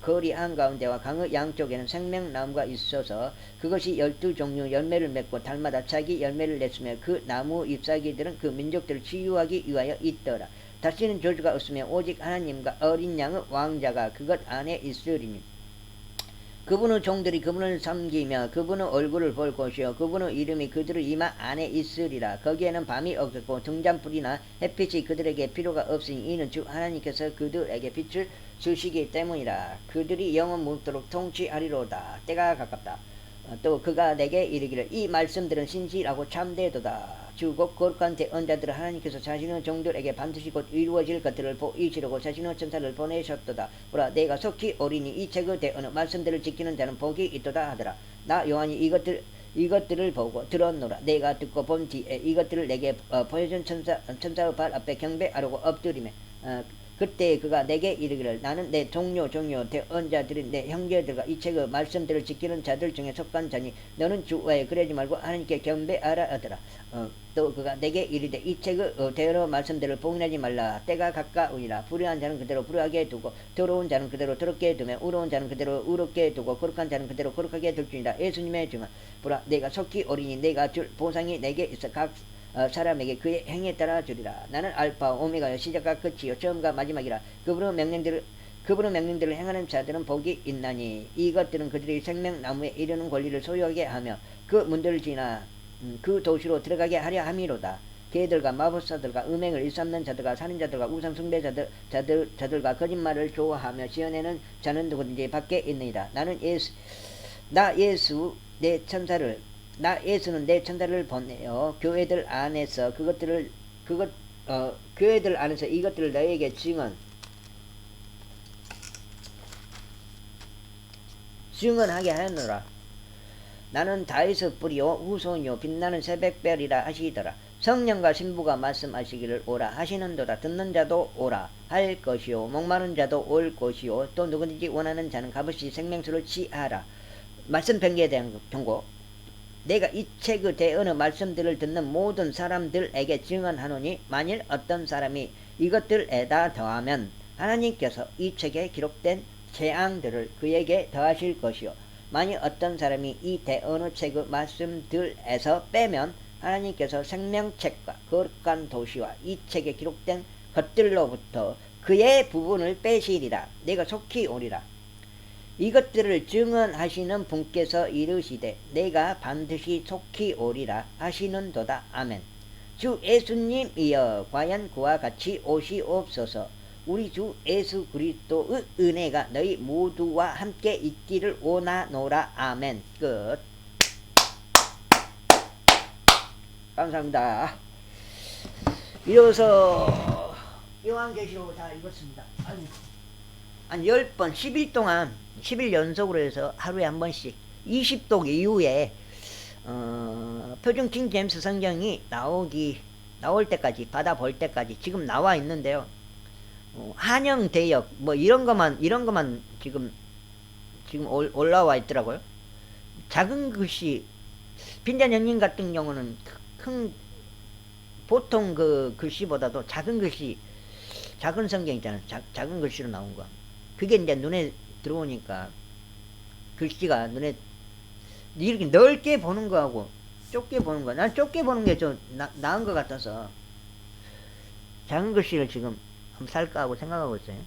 거리 한가운데와 강의 양쪽에는 생명나무가 있어서 그것이 12종류 열매를 맺고 달마다 자기 열매를 냈으며 그 나무 잎사귀들은 그 민족들을 치유하기 위하여 있더라. 다시는 저주가 없으며 오직 하나님과 어린 양의 왕자가 그것 안에 있으리니 그분의 종들이 그분을 섬기며 그분의 얼굴을 볼 것이요 그분의 이름이 그들의 이마 안에 있으리라. 거기에는 밤이 없겠고 등잔불이나 햇빛이 그들에게 필요가 없으니 이는 주 하나님께서 그들에게 빛을 주시기 때문이라. 그들이 영원 묻도록 통치하리로다. 때가 가깝다. 또 그가 내게 이르기를 이 말씀들은 신실하고 참되도다. 주곧 거룩한 대언자들을 하나님께서 자신의 종들에게 반드시 곧 이루어질 것들을 보이시려고 자신의 천사를 보내셨도다. 보라 내가 속히 오리니 이 책의 대언의 말씀들을 지키는 자는 복이 있도다 하더라. 나 요한이 이것들을 보고 들었노라. 내가 듣고 본 뒤에 이것들을 내게 보여준 천사의 발 앞에 경배하려고 엎드리매 그때 그가 내게 이르기를 나는 내 동료 대언자들인 내 형제들과 이 책의 말씀들을 지키는 자들 중에 속한 자니 너는 주 외에 그러지 말고 하나님께 경배하라 하더라. 또 그가 내게 이르되 이 책의 대언의 말씀들을 봉인하지 말라. 때가 가까우니라. 불의한 자는 그대로 불의하게 두고 더러운 자는 그대로 더럽게 두며 의로운 자는 그대로 의롭게 두고 거룩한 자는 그대로 거룩하게 둘지니라. 예수님의 증언. 보라 내가 속히 오리니 내가 줄 보상이 내게 있어 각 사람에게 그의 행위에 따라 주리라. 나는 알파 오메가요 시작과 끝이요 처음과 마지막이라. 그분의 명령들을 행하는 자들은 복이 있나니 이것들은 그들이 생명나무에 이르는 권리를 소유하게 하며 그 문들을 지나 그 도시로 들어가게 하려 함이로다. 개들과 마법사들과 음행을 일삼는 자들과 살인자들과 우상 숭배자들과 거짓말을 좋아하며 지어내는 자는 누구든지 밖에 있느니라. 예수는 내 천사를 보내어 교회들 안에서 이것들을 너에게 증언하게 하노라. 나는 다윗의 뿌리요 후손이요 빛나는 새벽별이라 하시더라. 성령과 신부가 말씀하시기를 오라 하시는도다. 듣는 자도 오라 할 것이요 목마른 자도 올 것이요 또 누구든지 원하는 자는 값없이 생명수를 취하라. 말씀 변개에 대한 경고. 내가 이 책의 대언의 말씀들을 듣는 모든 사람들에게 증언하노니 만일 어떤 사람이 이것들에다 더하면 하나님께서 이 책에 기록된 재앙들을 그에게 더하실 것이요 만일 어떤 사람이 이 대언의 책의 말씀들에서 빼면 하나님께서 생명책과 거룩한 도시와 이 책에 기록된 것들로부터 그의 부분을 빼시리라. 내가 속히 오리라. 이것들을 증언하시는 분께서 이르시되 내가 반드시 속히 오리라 하시는도다. 아멘. 주 예수님이여 과연 그와 같이 오시옵소서. 우리 주 예수 그리스도의 은혜가 너희 모두와 함께 있기를 원하노라. 아멘. 끝. 감사합니다. 이어서 요한계시록을 다 읽었습니다. 한 10번 10일 동안 10일 연속으로 해서 하루에 한 번씩 20독 이후에 표준 킹 제임스 성경이 나올 때까지 받아볼 때까지 지금 나와 있는데요. 한영 대역 뭐 이런 것만 지금 올라와 있더라고요. 작은 글씨 빈잔 형님 같은 경우는 보통 그 글씨보다도 작은 글씨, 작은 성경 있잖아요. 작은 글씨로 나온 거. 그게 이제 눈에 들어오니까 글씨가 눈에 이렇게 넓게 보는 거하고 좁게 보는 거. 난 좁게 보는 게 좀 나은 것 같아서 작은 글씨를 지금 한번 살까 하고 생각하고 있어요.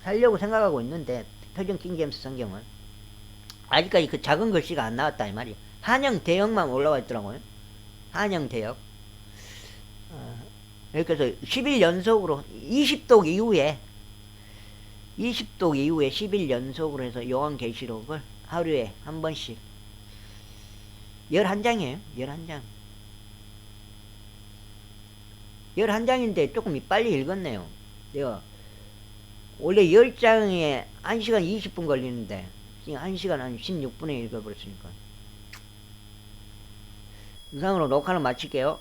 살려고 생각하고 있는데 표준 킹제임스 성경은 아직까지 그 작은 글씨가 안 나왔다 이 말이에요. 한영 대역만 올라와 있더라고요. 한영 대역. 그래서 10일 연속으로 20독 이후에 10일 연속으로 해서 요한계시록을 하루에 한 번씩 11장이에요. 11장. 11장인데 조금 빨리 읽었네요. 내가 원래 10장에 1시간 20분 걸리는데 지금 1시간 한 16분에 읽어버렸으니까. 이상으로 녹화는 마칠게요.